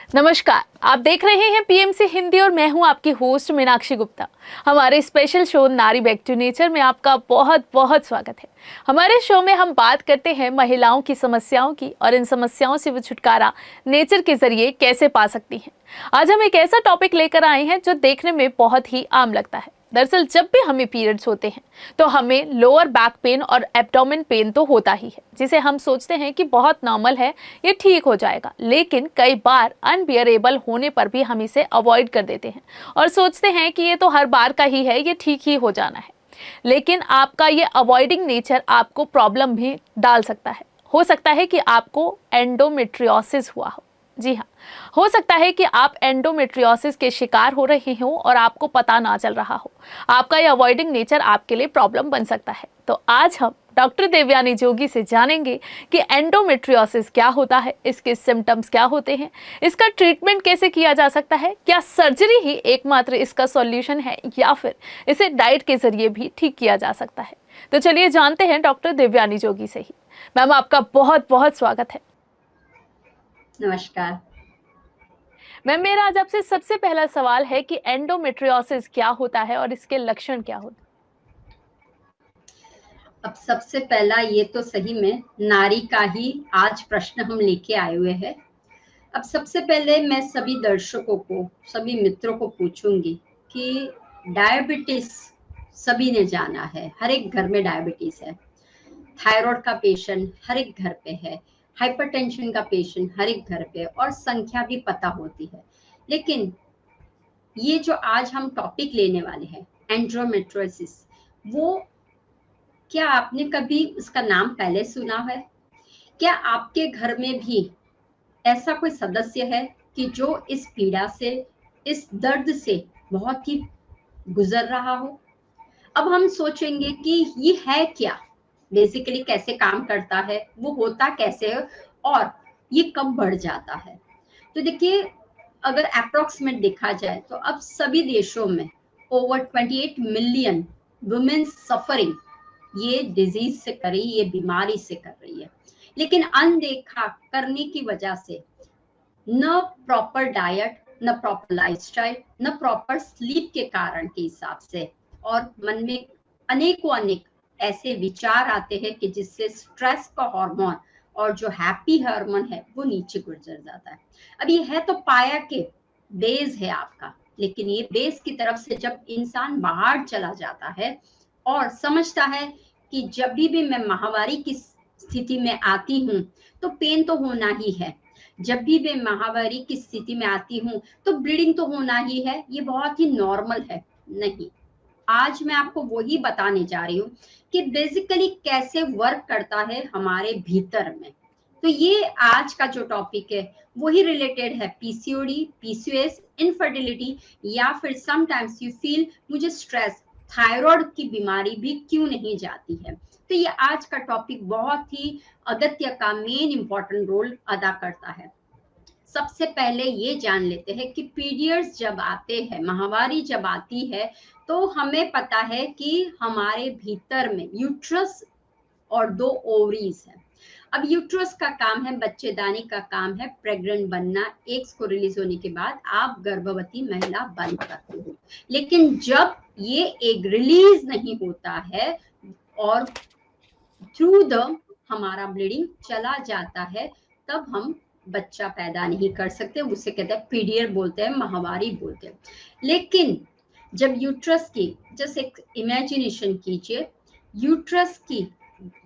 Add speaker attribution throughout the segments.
Speaker 1: नमस्कार, आप देख रहे हैं पीएमसी हिंदी और मैं हूं आपकी होस्ट मीनाक्षी गुप्ता। हमारे स्पेशल शो नारी बैक टू नेचर में आपका बहुत बहुत स्वागत है। हमारे शो में हम बात करते हैं महिलाओं की समस्याओं की और इन समस्याओं से वो छुटकारा नेचर के जरिए कैसे पा सकती हैं। आज हम एक ऐसा टॉपिक लेकर आए हैं जो देखने में बहुत ही आम लगता है। दरअसल जब भी हमें पीरियड्स होते हैं तो हमें लोअर बैक पेन और एब्डोमेन पेन तो होता ही है, जिसे हम सोचते हैं कि बहुत नॉर्मल है, ये ठीक हो जाएगा। लेकिन कई बार अनबियरेबल होने पर भी हम इसे अवॉइड कर देते हैं और सोचते हैं कि ये तो हर बार का ही है, ये ठीक ही हो जाना है। लेकिन आपका ये अवॉइडिंग नेचर आपको प्रॉब्लम भी डाल सकता है। हो सकता है कि आपको एंडोमेट्रियोसिस हुआ हो। जी हाँ, हो सकता है कि आप एंडोमेट्रियोसिस के शिकार हो रहे हो और आपको पता ना चल रहा हो। आपका ये अवॉइडिंग नेचर आपके लिए प्रॉब्लम बन सकता है। तो आज हम डॉक्टर देवयानी जोगी से जानेंगे कि एंडोमेट्रियोसिस क्या होता है, इसके सिम्टम्स क्या होते हैं, इसका ट्रीटमेंट कैसे किया जा सकता है, क्या सर्जरी ही एकमात्र इसका सॉल्यूशन है या फिर इसे डाइट के जरिए भी ठीक किया जा सकता है। तो चलिए जानते हैं डॉक्टर देवयानी जोगी से ही। मैम, आपका बहुत बहुत स्वागत है।
Speaker 2: नमस्कार
Speaker 1: मैम, मेरा आज आपसे सबसे पहला सवाल है कि एंडोमेट्रियोसिस क्या होता है और इसके लक्षण क्या होते हैं।
Speaker 2: अब सबसे पहला ये तो सही में नारी का ही आज प्रश्न हम लेके आए हुए हैं। अब सबसे पहले मैं सभी दर्शकों को, सभी मित्रों को पूछूंगी कि डायबिटीज सभी ने जाना है, हर एक घर में डायबिटीज है। थायराइड का पेशेंट हर एक घर पे है, हाइपरटेंशन का पेशेंट हर एक घर पे, और संख्या भी पता होती है। लेकिन ये जो आज हम टॉपिक लेने वाले हैं, एंडोमेट्रियोसिस, वो क्या आपने कभी उसका नाम पहले सुना है? क्या आपके घर में भी ऐसा कोई सदस्य है कि जो इस पीड़ा से, इस दर्द से बहुत ही गुजर रहा हो? अब हम सोचेंगे कि ये है क्या, बेसिकली कैसे काम करता है, वो होता कैसे है और ये कब बढ़ जाता है। तो देखिए, अगर अप्रोक्सीमेट देखा जाए तो अब सभी देशों में ओवर 28 मिलियन वुमेन सफरिंग ये डिजीज से कर रही, ये बीमारी से कर रही है। लेकिन अनदेखा करने की वजह से न प्रॉपर डाइट, न प्रॉपर लाइफस्टाइल, न प्रॉपर स्लीप के कारण के हिसाब से, और मन में अनेक ऐसे विचार आते हैं कि जिससे स्ट्रेस का हार्मोन और जो हैप्पी हार्मोन है वो नीचे गुजर जाता है। अब ये है तो पाया के बेस है आपका, लेकिन ये बेस की तरफ से जब इंसान बाहर चला जाता है और समझता है कि जब भी मैं माहवारी की स्थिति में आती हूँ तो पेन तो होना ही है, जब भी मैं माहवारी की स्थिति में आती हूँ तो ब्लीडिंग तो होना ही है, ये बहुत ही नॉर्मल है। नहीं, आज मैं आपको वही बताने जा रही हूँ कि बेसिकली कैसे वर्क करता है हमारे भीतर में। तो ये आज का जो टॉपिक है वही रिलेटेड है पीसीओडी, पीसीओएस, इनफर्टिलिटी, या फिर समटाइम्स यू फील मुझे स्ट्रेस, थायराइड की बीमारी भी क्यों नहीं जाती है। तो ये आज का टॉपिक बहुत ही अगत्य का मेन इंपॉर्टेंट रोल अदा करता है। सबसे पहले ये जान लेते हैं कि पीरियड्स जब आते हैं, माहवारी जब आती है, तो हमें पता है कि हमारे भीतर में यूट्रस और 2 ओवरीज है। अब यूट्रस का काम है, बच्चेदानी का काम है प्रेग्नेंट बनना, एग्स को रिलीज होने के बाद आप गर्भवती महिला बन सकते हो। लेकिन जब ये एग रिलीज नहीं होता है और थ्रू द हमारा ब्लीडिंग चला जाता है, तब हम बच्चा पैदा नहीं कर सकते। उसे कहते हैं पीरियड बोलते हैं, माहवारी बोलते हैं। लेकिन जब यूट्रस की, जस्ट एक इमेजिनेशन कीजिए, यूट्रस की,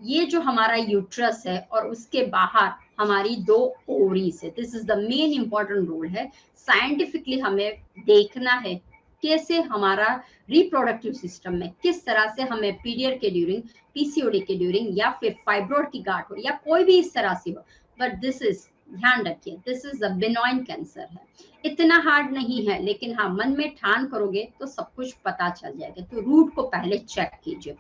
Speaker 2: ये जो हमारा यूट्रस है और उसके बाहर हमारी 2 ओवरीज है। This is the main important role है। साइंटिफिकली हमें देखना है कैसे हमारा रिप्रोडक्टिव सिस्टम में, किस तरह से हमें पीरियड के ड्यूरिंग, पीसीओडी के ड्यूरिंग, या फिर फाइब्रोइड की गांठ हो, या कोई भी इस तरह से हो, बट दिस इज, ध्यान रखिए, दिस इज अ बेनॉइन कैंसर है। इतना हार्ड नहीं है, लेकिन हाँ, मन में ठान करोगे तो सब कुछ पता चल जाएगा। तो रूट को पहले चेक कीजिए।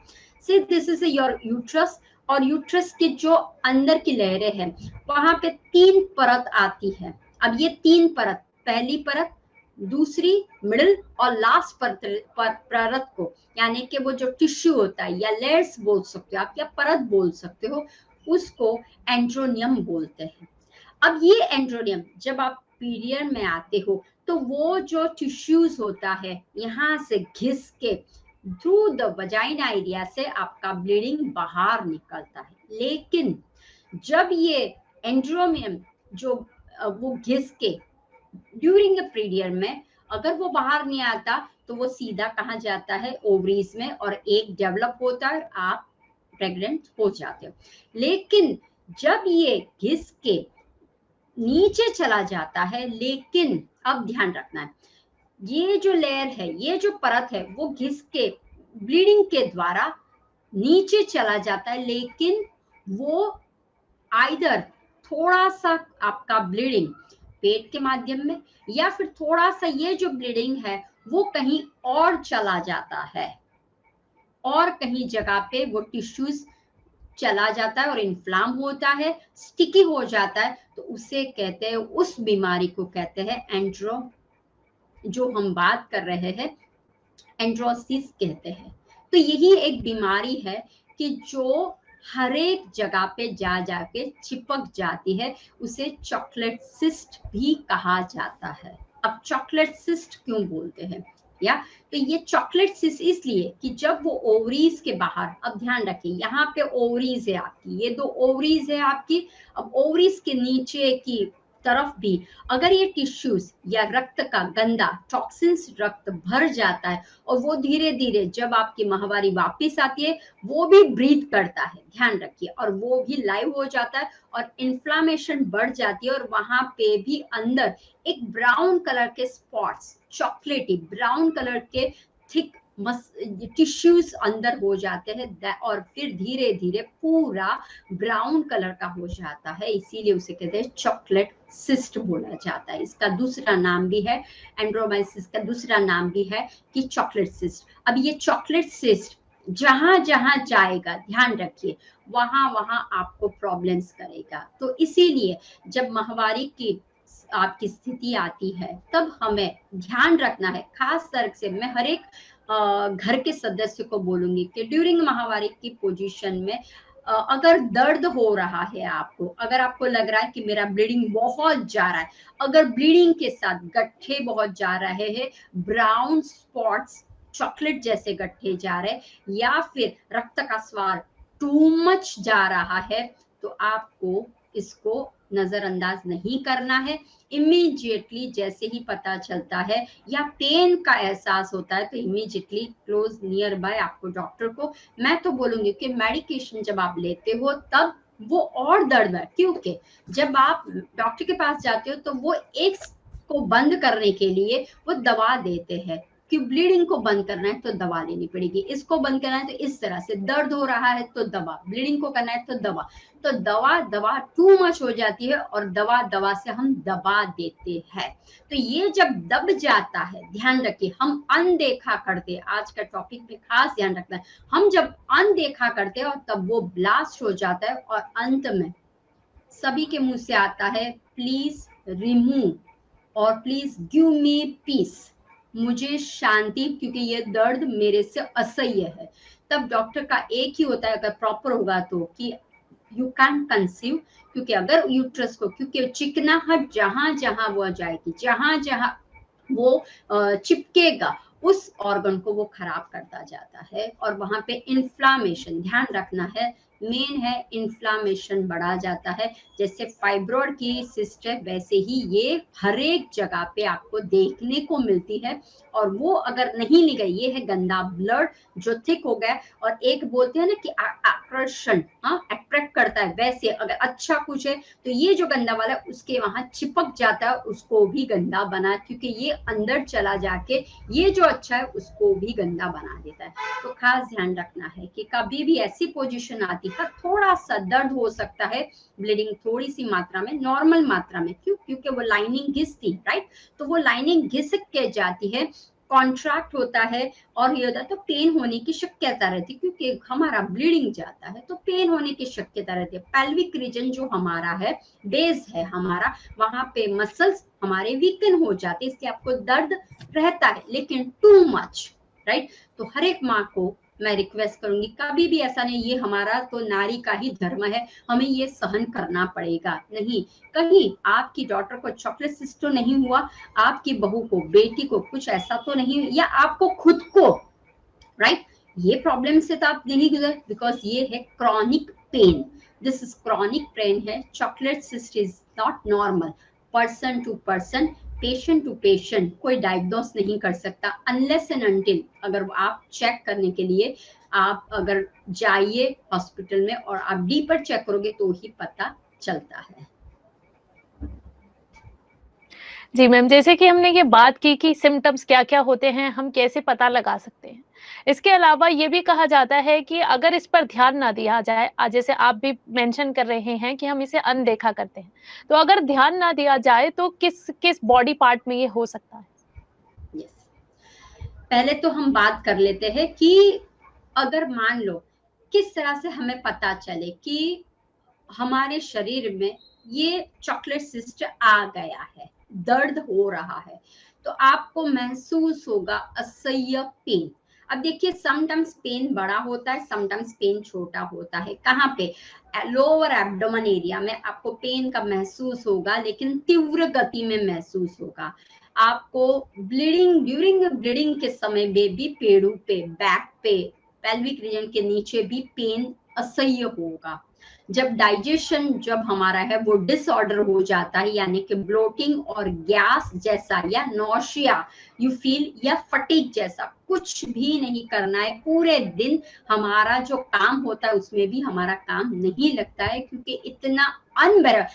Speaker 2: See this is your uterus, और यूट्रस के जो अंदर की लहरें हैं वहां पे 3 परत आती है। अब ये 3 परत, पहली परत, दूसरी, मिडिल और लास्ट परत को, यानी कि वो जो टिश्यू होता है, या लेयर्स बोल सकते हो आप, या परत बोल सकते हो, उसको एंड्रोनियम बोलते हैं। अब ये एंड्रोनियम जब आप पीरियड में आते हो तो वो जो टिश्यूज होता है यहाँ से घिस के थ्रू द वजाइना एरिया से आपका ब्लीडिंग बाहर निकलता है। लेकिन जब ये एंड्रोमियम जो वो घिस के ड्यूरिंग द पीरियड में अगर वो बाहर नहीं आता तो वो सीधा कहाँ जाता है, ओवरीज में, और एक डेवलप होता है, आप प्रेग्नेंट हो जाते हो। लेकिन जब ये घिस के नीचे चला जाता है, लेकिन अब ध्यान रखना है, ये जो लेयर है, ये जो परत है, वो घिस के ब्लीडिंग के द्वारा नीचे चला जाता है, लेकिन वो आइदर थोड़ा सा आपका ब्लीडिंग पेट के माध्यम में या फिर थोड़ा सा ये जो ब्लीडिंग है वो कहीं और चला जाता है और कहीं जगह पे वो टिश्यूज चला जाता है और इन्फ्लाम होता है, स्टिकी हो जाता है, तो उसे कहते हैं, उस बीमारी को कहते हैं एंड्रो, जो हम बात कर रहे हैं एंड्रोसिस कहते हैं। तो यही एक बीमारी है कि जो हर एक जगह पे जा जाके चिपक जाती है, उसे चॉकलेट सिस्ट भी कहा जाता है। अब चॉकलेट सिस्ट क्यों बोलते हैं, या तो ये चॉकलेट सिस्ट इसलिए कि जब वो ओवरीज के बाहर, अब ध्यान रखिए यहाँ पे ओवरीज है आपकी, ये 2 ओवरीज है आपकी, अब ओवरीज के नीचे की तरफ भी अगर ये टिश्यूज या रक्त का गंदा टॉक्सिन्स रक्त भर जाता है और वो धीरे धीरे जब आपकी माहवारी वापस आती है वो भी ब्रीथ करता है, ध्यान रखिए, और वो भी लाइव हो जाता है और इन्फ्लामेशन बढ़ जाती है और वहां पे भी अंदर एक ब्राउन कलर के स्पॉट्स, चॉकलेटी ब्राउन कलर के थिक टिश्यूज अंदर हो जाते हैं और फिर धीरे धीरे पूरा ब्राउन कलर का हो जाता है, इसीलिए उसे कहते हैं चॉकलेट सिस्ट बोला जाता है। इसका दूसरा नाम भी है एंड्रोमाइसिस, का दूसरा नाम भी है कि चॉकलेट सिस्ट। अब ये चॉकलेट सिस्ट जहां जहां जाएगा, ध्यान रखिए, वहां वहां आपको प्रॉब्लम्स करेगा। तो इसीलिए जब माहवारी की आपकी स्थिति आती है तब हमें ध्यान रखना है, खास तरह से मैं हर एक घर के सदस्य को बोलूंगी कि ड्यूरिंग माहवारी की पोजीशन में अगर दर्द हो रहा है आपको, अगर आपको लग रहा है कि मेरा ब्लीडिंग बहुत जा रहा है, अगर ब्लीडिंग के साथ गट्ठे बहुत जा रहे हैं, ब्राउन स्पॉट्स चॉकलेट जैसे गट्ठे जा रहे हैं, या फिर रक्त का स्वाद टू मच जा रहा है, तो आपको इसको नजरअंदाज नहीं करना है। इमीडिएटली जैसे ही पता चलता है या पेन का एहसास होता है तो इमीडिएटली क्लोज नियर बाय आपको डॉक्टर को, मैं तो बोलूंगी कि मेडिकेशन जब आप लेते हो तब वो और दर्द है, क्योंकि जब आप डॉक्टर के पास जाते हो तो वो एक को बंद करने के लिए वो दवा देते हैं कि ब्लीडिंग को बंद करना है तो दवा लेनी पड़ेगी, इसको बंद करना है तो इस तरह से, दर्द हो रहा है तो दवा, ब्लीडिंग को करना है तो दवा, तो दवा टू मच हो जाती है और दवा से हम दबा देते हैं। तो ये जब दब जाता है, ध्यान रखिए, हम अनदेखा करते, आज का टॉपिक में खास ध्यान रखना है, हम जब अनदेखा करते हैं और तब वो ब्लास्ट हो जाता है और अंत में सभी के मुंह से आता है प्लीज रिमूव और प्लीज गिव मी पीस, मुझे शांति, क्योंकि ये दर्द मेरे से असह्य है। तब डॉक्टर का एक ही होता है, अगर प्रॉपर होगा तो, कि यू कैन कंसीव, क्योंकि अगर यूट्रस को, क्योंकि चिकनाहट जहां जहां वो जाएगी, जहां जहां वो चिपकेगा उस ऑर्गन को वो खराब करता जाता है और वहां पे इन्फ्लामेशन, ध्यान रखना है, मेन है इन्फ्लामेशन बढ़ा जाता है। जैसे फाइब्रॉइड की सिस्ट है वैसे ही ये हर एक जगह पे आपको देखने को मिलती है और वो अगर नहीं निकली, ये है गंदा ब्लड जो थिक हो गया, और एक बोलते हैं ना कि आकर्षण, अट्रैक्ट करता है, वैसे अगर अच्छा कुछ है तो ये जो गंदा वाला है उसके वहां चिपक जाता है, उसको भी गंदा बना, क्योंकि ये अंदर चला जाके ये जो अच्छा है उसको भी गंदा बना देता है। तो खास ध्यान रखना है कि कभी भी ऐसी पोजीशन आती है, थोड़ा सा दर्द हो सकता है, ब्लीडिंग थोड़ी सी मात्रा में, नॉर्मल मात्रा में, क्यों, क्योंकि वो लाइनिंग घिसती, राइट, तो वो लाइनिंग घिसक के जाती है, कॉन्ट्रैक्ट होता है और ये होता है, तो पेन होने की शक्यता रहती है, क्योंकि हमारा ब्लीडिंग जाता है तो पेन होने की शक्यता रहती है। पेल्विक रीजन जो हमारा है, बेस है हमारा, वहां पे मसल्स हमारे वीकन हो जाते हैं, इसलिए आपको दर्द रहता है लेकिन टू मच, राइट। तो हर एक माँ को मैं रिक्वेस्ट करूंगी कभी भी ऐसा नहीं, ये हमारा तो नारी का ही धर्म है, हमें ये सहन करना पड़ेगा, नहीं। कहीं आपकी डॉटर को चॉकलेट सिस्ट तो नहीं हुआ, आपकी बहू को, बेटी को कुछ ऐसा तो नहीं, या आपको खुद को, राइट, ये प्रॉब्लम से तो आप नहीं गुजर, बिकॉज ये है chronic pain, this is chronic pain है। Chocolate cyst is not normal, person to person, patient to patient कोई डायग्नोस नहीं कर सकता अनलेस एंड अनटिल अगर आप चेक करने के लिए आप अगर जाइए हॉस्पिटल में और आप डीपर चेक करोगे तो ही पता चलता है।
Speaker 1: जी मैम, जैसे कि हमने ये बात की कि सिम्टम्स क्या-क्या होते हैं, हम कैसे पता लगा सकते हैं। इसके अलावा ये भी कहा जाता है कि अगर इस पर ध्यान ना दिया जाए, जैसे आप भी मेंशन कर रहे हैं कि हम इसे अनदेखा करते हैं। तो अगर ध्यान ना दिया जाए तो किस बॉडी पार्ट में ये हो सकता है?
Speaker 2: यस, पहले तो हम बात कर लेते हैं कि अगर मान लो किस तरह से हमें पता चले कि हमारे शरीर में ये चॉकलेट सिस्ट आ गया है, दर्द हो रहा है, तो आपको महसूस होगा असह्य पेन। अब देखिए समटाइम्स पेन बड़ा होता है, समटाइम्स पेन छोटा होता है। कहाँ पे? लोअर एब्डोमेन एरिया में आपको पेन का महसूस होगा, लेकिन तीव्र गति में महसूस होगा। आपको ब्लीडिंग, ड्यूरिंग ब्लीडिंग के समय में भी पेड़ों पे, बैक पे, पेल्विक रीजन के नीचे भी पेन असह्य होगा। जब डाइजेशन जब हमारा है वो डिसऑर्डर हो जाता है, यानी कि ब्लोटिंग और गैस जैसा या नौशिया यू फील या फटीग जैसा कुछ भी नहीं करना है, पूरे दिन हमारा जो काम होता है उसमें भी हमारा काम नहीं लगता है, क्योंकि इतना अनबेर,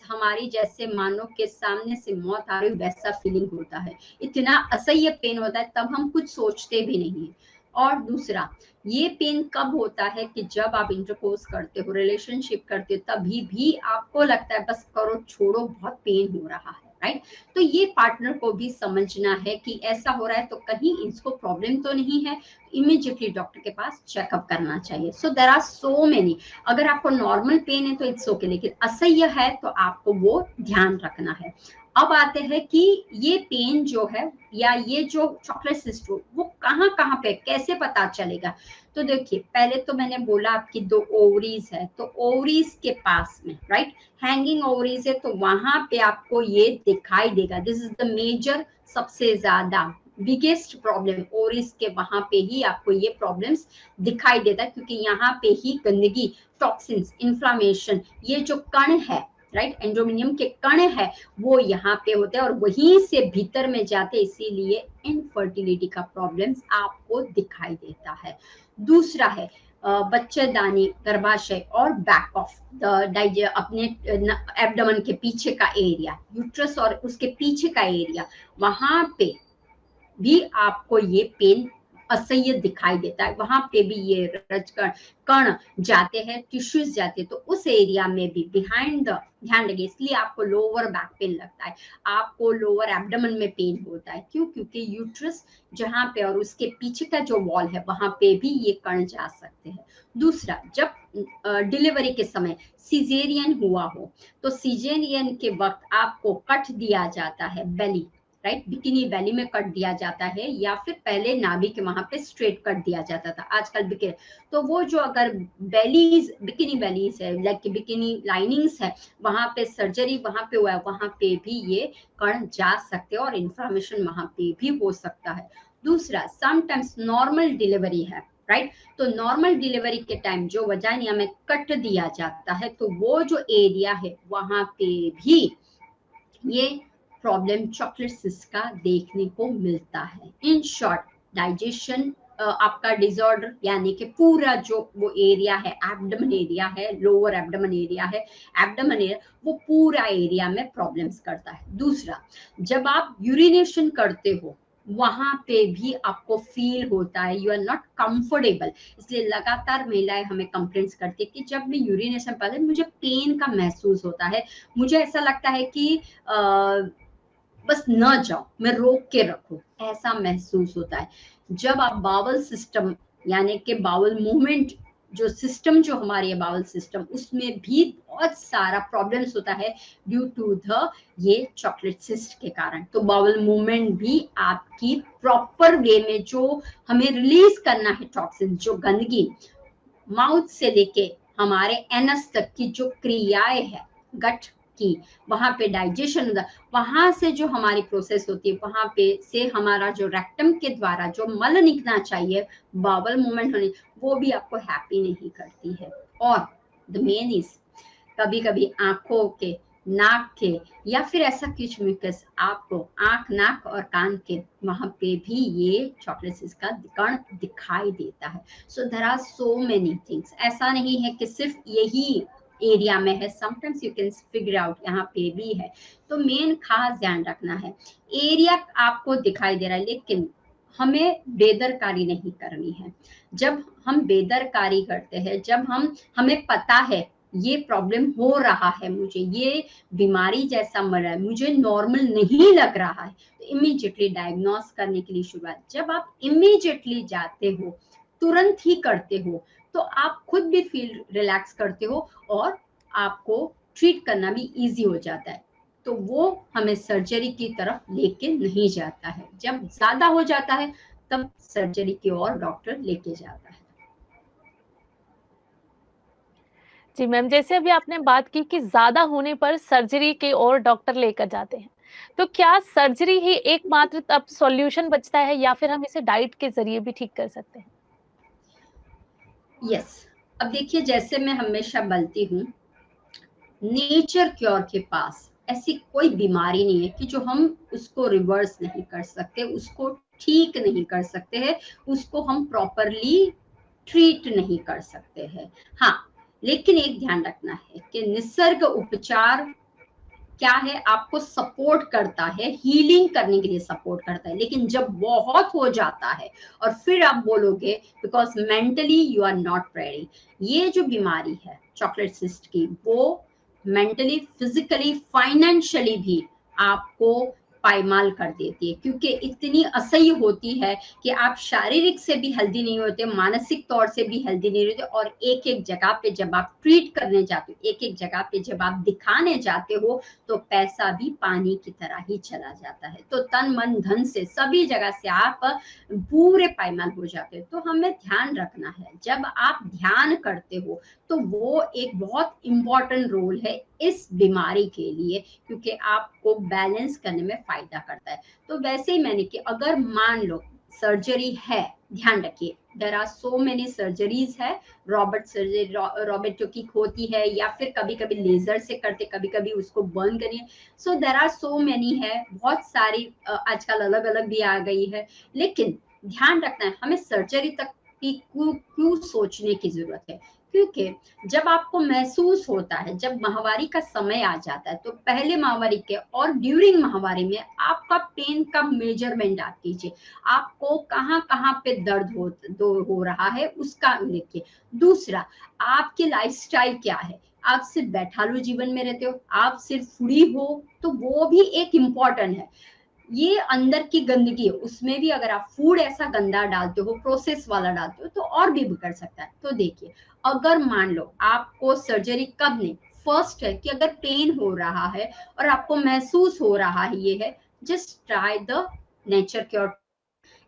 Speaker 2: हमारी जैसे मानो के सामने से मौत आ रही वैसा फीलिंग होता है, इतना असह्य पेन होता है, तब हम कुछ सोचते भी नहीं। और दूसरा, ये पेन कब होता है कि जब आप इंटरकोर्स करते हो, रिलेशनशिप करते हो, तभी भी आपको लगता है बस करो छोड़ो, बहुत पेन हो रहा है, राइट। तो ये पार्टनर को भी समझना है कि ऐसा हो रहा है तो कहीं इसको प्रॉब्लम तो नहीं है, इमीडिएटली डॉक्टर के पास चेकअप करना चाहिए। So there are so many, अगर आपको नॉर्मल पेन है तो इट्स ओके, लेकिन असह्य है तो आपको वो ध्यान रखना है। अब आते हैं कि ये पेन जो है या ये जो चॉकलेट सिस्ट वो कहाँ कहाँ पे, कैसे पता चलेगा? तो देखिए, पहले तो मैंने बोला आपकी 2 ओवरीज है, तो ओवरीज के पास में, राइट, हैंगिंग ओवरीज है, तो वहां पे आपको ये दिखाई देगा। दिस इज द मेजर, सबसे ज्यादा बिगेस्ट प्रॉब्लम ओवरीज के, वहां पे ही आपको ये प्रॉब्लम्स दिखाई देता है, क्योंकि यहाँ पे ही गंदगी, टॉक्सिन्स, इन्फ्लामेशन, ये जो कण है, राइट, एंड्रोमिनियम के कण है, वो यहाँ पे होते हैं और वहीं से भीतर में जाते, इसीलिए इनफर्टिलिटी का प्रॉब्लम्स आपको दिखाई देता है। दूसरा है बच्चेदानी, गर्भाशय और बैक ऑफ द अपने एब्डोमेन के पीछे का एरिया, यूट्रस और उसके पीछे का एरिया, वहां पे भी आपको ये पेन असह्य दिखाई देता है। वहां पे भी ये रजकण कण जाते हैं, टिश्यूज जाते हैं, तो उस एरिया में भी बिहाइंड द, ध्यान रखिए, इसलिए आपको लोअर बैक पेन लगता है, आपको लोअर एब्डोमेन में पेन होता है। क्यों? क्योंकि यूट्रस जहां पे और उसके पीछे का जो वॉल है वहां पे भी ये कण जा सकते हैं। दूसरा, जब डिलीवरी के समय सीजेरियन हुआ हो, तो सीजेरियन के वक्त आपको कट दिया जाता है बेली, राइट, बिकिनी वैली में कट दिया जाता है, या फिर पहले नाभि के वहां पे स्ट्रेट कट दिया जाता था, आजकल बिकिनी, तो वो जो अगर बेलीज, बिकिनी वैलीज है, लाइक बिकिनी लाइनिंग्स है, वहां पे सर्जरी वहां पे हुआ है, वहां पे भी ये कण जा सकते हैं और इन्फ्लामेशन वहां पे भी हो सकता है। दूसरा, समटाइम्स नॉर्मल डिलीवरी है, राइट, तो नॉर्मल डिलीवरी के टाइम जो वजाइना में कट दिया जाता है, तो वो जो एरिया है वहां पे भी ये प्रॉब्लम चॉकलेट सिस्ट का देखने को मिलता है। इन शॉर्ट, डाइजेशन आपका डिसऑर्डर, यानी कि पूरा जो वो एरिया है, एब्डोमेन एरिया है, लोअर एब्डोमेन एरिया है, एब्डोमेन एरिया, वो पूरा एरिया में प्रॉब्लम्स करता है। दूसरा, जब आप यूरिनेशन करते हो वहां पे भी आपको फील होता है, यू आर नॉट कंफर्टेबल, इसलिए लगातार महिलाएं हमें कंप्लेंट्स करती है कि जब मैं यूरिनेशन करती मुझे पेन का महसूस होता है, मुझे ऐसा लगता है कि बस न जाओ, मैं रोक के रखूं, ऐसा महसूस होता है। जब आप बावल सिस्टम, यानी कि बावल मूवमेंट जो सिस्टम जो हमारी बाउल सिस्टम उसमें भी बहुत सारा प्रॉब्लम्स होता है ड्यू टू द ये चॉकलेट सिस्ट के कारण। तो बाउल मूवमेंट भी आपकी प्रॉपर वे में जो हमें रिलीज करना है टॉक्सिन, जो गंदगी माउथ से लेके हमारे एनस तक की जो क्रियाएं है गट की, वहां पे डाइजेशन होता, वहां से जो हमारी प्रोसेस होती है, वहां पे से हमारा जो रेक्टम के द्वारा जो मल निकलना चाहिए, बावल मूवमेंट होनी, वो भी आपको हैप्पी नहीं करती है। और द मेन इज कभी कभी आंखों के, नाक के, या फिर ऐसा कुछ म्यूकस आपको आंख, नाक और कान के वहां पे भी ये चॉकलेट का कण दिखाई देता है। So there are so many things, ऐसा नहीं है कि सिर्फ यही एरिया में है, sometimes you can figure out यहाँ पे भी है। तो मेन खास ध्यान रखना है, एरिया आपको दिखाई दे रहा है लेकिन हमें बेदरकारी नहीं करनी है। जब हम बेदरकारी करते हैं, जब हमें पता है ये प्रॉब्लम हो रहा है, मुझे ये बीमारी जैसा मर रहा है, मुझे नॉर्मल नहीं लग रहा है, तो इमीडिएटली डायग्नोस करने के लिए शुरुआत। जब आप इमीडिएटली जाते हो, तुरंत ही करते हो, तो आप खुद भी फील रिलैक्स करते हो और आपको ट्रीट करना भी इजी हो जाता है। तो वो हमें सर्जरी की तरफ लेके नहीं जाता है। जब ज्यादा हो जाता है तब सर्जरी की ओर डॉक्टर लेके जाता है।
Speaker 1: जी मैम, जैसे अभी आपने बात की कि ज्यादा होने पर सर्जरी के और डॉक्टर लेकर जाते हैं, तो क्या सर्जरी ही एकमात्र अब सॉल्यूशन बचता है या फिर हम इसे डाइट के जरिए भी ठीक कर सकते हैं?
Speaker 2: यस, अब देखिए जैसे मैं हमेशा बोलती हूँ, नेचर क्योर के पास ऐसी कोई बीमारी नहीं है कि जो हम उसको रिवर्स नहीं कर सकते, उसको ठीक नहीं कर सकते हैं, उसको हम प्रॉपरली ट्रीट नहीं कर सकते हैं। हाँ, लेकिन एक ध्यान रखना है कि निसर्ग उपचार क्या है, आपको सपोर्ट करता है, हीलिंग करने के लिए सपोर्ट करता है। लेकिन जब बहुत हो जाता है और फिर आप बोलोगे because mentally you are not ready, ये जो बीमारी है चॉकलेट सिस्ट की, वो मेंटली, फिजिकली, फाइनेंशियली भी आपको पायमाल कर देती है, क्योंकि इतनी असह्य होती है कि आप शारीरिक से भी हेल्दी नहीं होते, मानसिक तौर से भी हेल्दी नहीं होते। और एक एक जगह पे जब आप ट्रीट करने जाते हो, एक एक जगह पे जब आप दिखाने जाते हो, तो पैसा भी पानी की तरह ही चला जाता है। तो तन मन धन से सभी जगह से आप पूरे पायमाल हो जाते हो। तो हमें ध्यान रखना है, जब आप ध्यान करते हो तो वो एक बहुत इंपॉर्टेंट रोल है इस बीमारी के लिए, क्योंकि आपको बैलेंस करने में फायदा करता है। तो वैसे ही मैंने कि अगर मान लो सर्जरी है, ध्यान रखिए there are so many surgeries है, रॉबर्ट सर्जरी, रोबोटिक होती है, या फिर कभी कभी लेजर से करते, कभी कभी उसको बर्न करिए। So there are so many है, बहुत सारी आजकल अलग अलग भी आ गई है। लेकिन ध्यान रखना है, हमें सर्जरी तक की क्यों सोचने की जरूरत है, क्योंकि जब आपको महसूस होता है, जब माहवारी का समय आ जाता है, तो पहले माहवारी के और ड्यूरिंग माहवारी में आपका पेन का मेजरमेंट आप कीजिए, आपको कहाँ कहाँ पे दर्द हो रहा है उसका देखिए। दूसरा, आपकी लाइफस्टाइल क्या है, आप सिर्फ बैठालू जीवन में रहते हो, आप सिर्फ फूडी हो, तो वो भी एक इम्पॉर्टेंट है। ये अंदर की गंदगी है, उसमें भी अगर आप फूड ऐसा गंदा डालते हो, प्रोसेस वाला डालते हो, तो और भी बिगड़ सकता है। तो देखिए, अगर मान लो आपको सर्जरी कब नहीं, फर्स्ट है कि अगर पेन हो रहा है और आपको महसूस हो रहा है, ये है just try the nature cure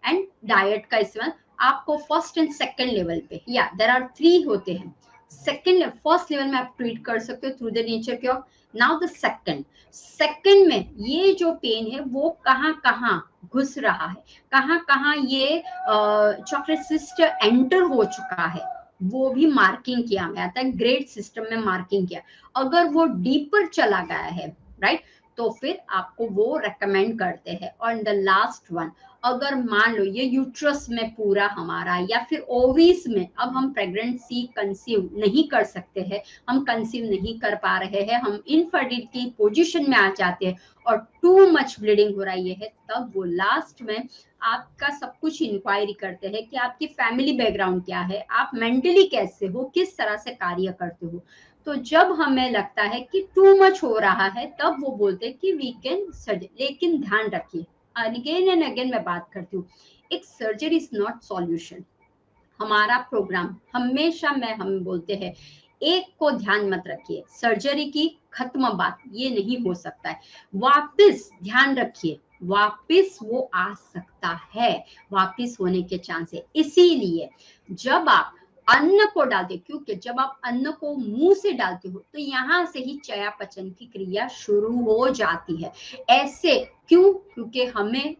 Speaker 2: and diet का इस्तेमाल। आपको फर्स्ट एंड सेकंड लेवल पे, या देयर आर 3 होते हैं, सेकंड, फर्स्ट लेवल में आप ट्रीट कर सकते हो through the nature cure. Now the second में ये जो पेन है वो कहाँ कहाँ घुस रहा है, कहाँ कहाँ ये चॉकलेट सिस्ट एंटर हो चुका है, वो भी मार्किंग किया गया था, ग्रेड सिस्टम में मार्किंग किया। अगर वो डीपर चला गया है, राइट, तो फिर आपको वो रेकमेंड करते हैं। और द लास्ट वन, अगर मान लो ये यूट्रस में पूरा हमारा, या फिर ओवीज में, अब हम प्रेगनेंसी कंसीव नहीं कर सकते हैं, हम कंसीव नहीं कर पा रहे हैं, हम इनफर्टिलिटी पोजीशन में आ जाते हैं और टू मच ब्लीडिंग हो रही है, तब वो लास्ट में आपका सब कुछ इंक्वायरी करते हैं कि आपकी फैमिली बैकग्राउंड क्या है, आप मेंटली कैसे हो, किस तरह से कार्य करते हो। तो जब हमें लगता है कि टू मच हो रहा है, तब वो बोलते हैं कि वी कैन सर्जरी। लेकिन ध्यान रखिए, अगेन एंड अगेन मैं बात करती हूँ, एक सर्जरी इज नॉट सॉल्यूशन। हमारा प्रोग्राम हमेशा हम बोलते हैं, एक को ध्यान मत रखिए, सर्जरी की खत्म बात, ये नहीं हो सकता है। वापस ध्यान रखिए, वापस वो आ सकता है, वापस होने के चांस है। इसीलिए जब आप अन्न को डालते, क्योंकि जब आप अन्न को मुंह से डालते हो तो यहाँ से ही चयापचय की क्रिया शुरू हो जाती है। ऐसे क्यों? क्योंकि हमें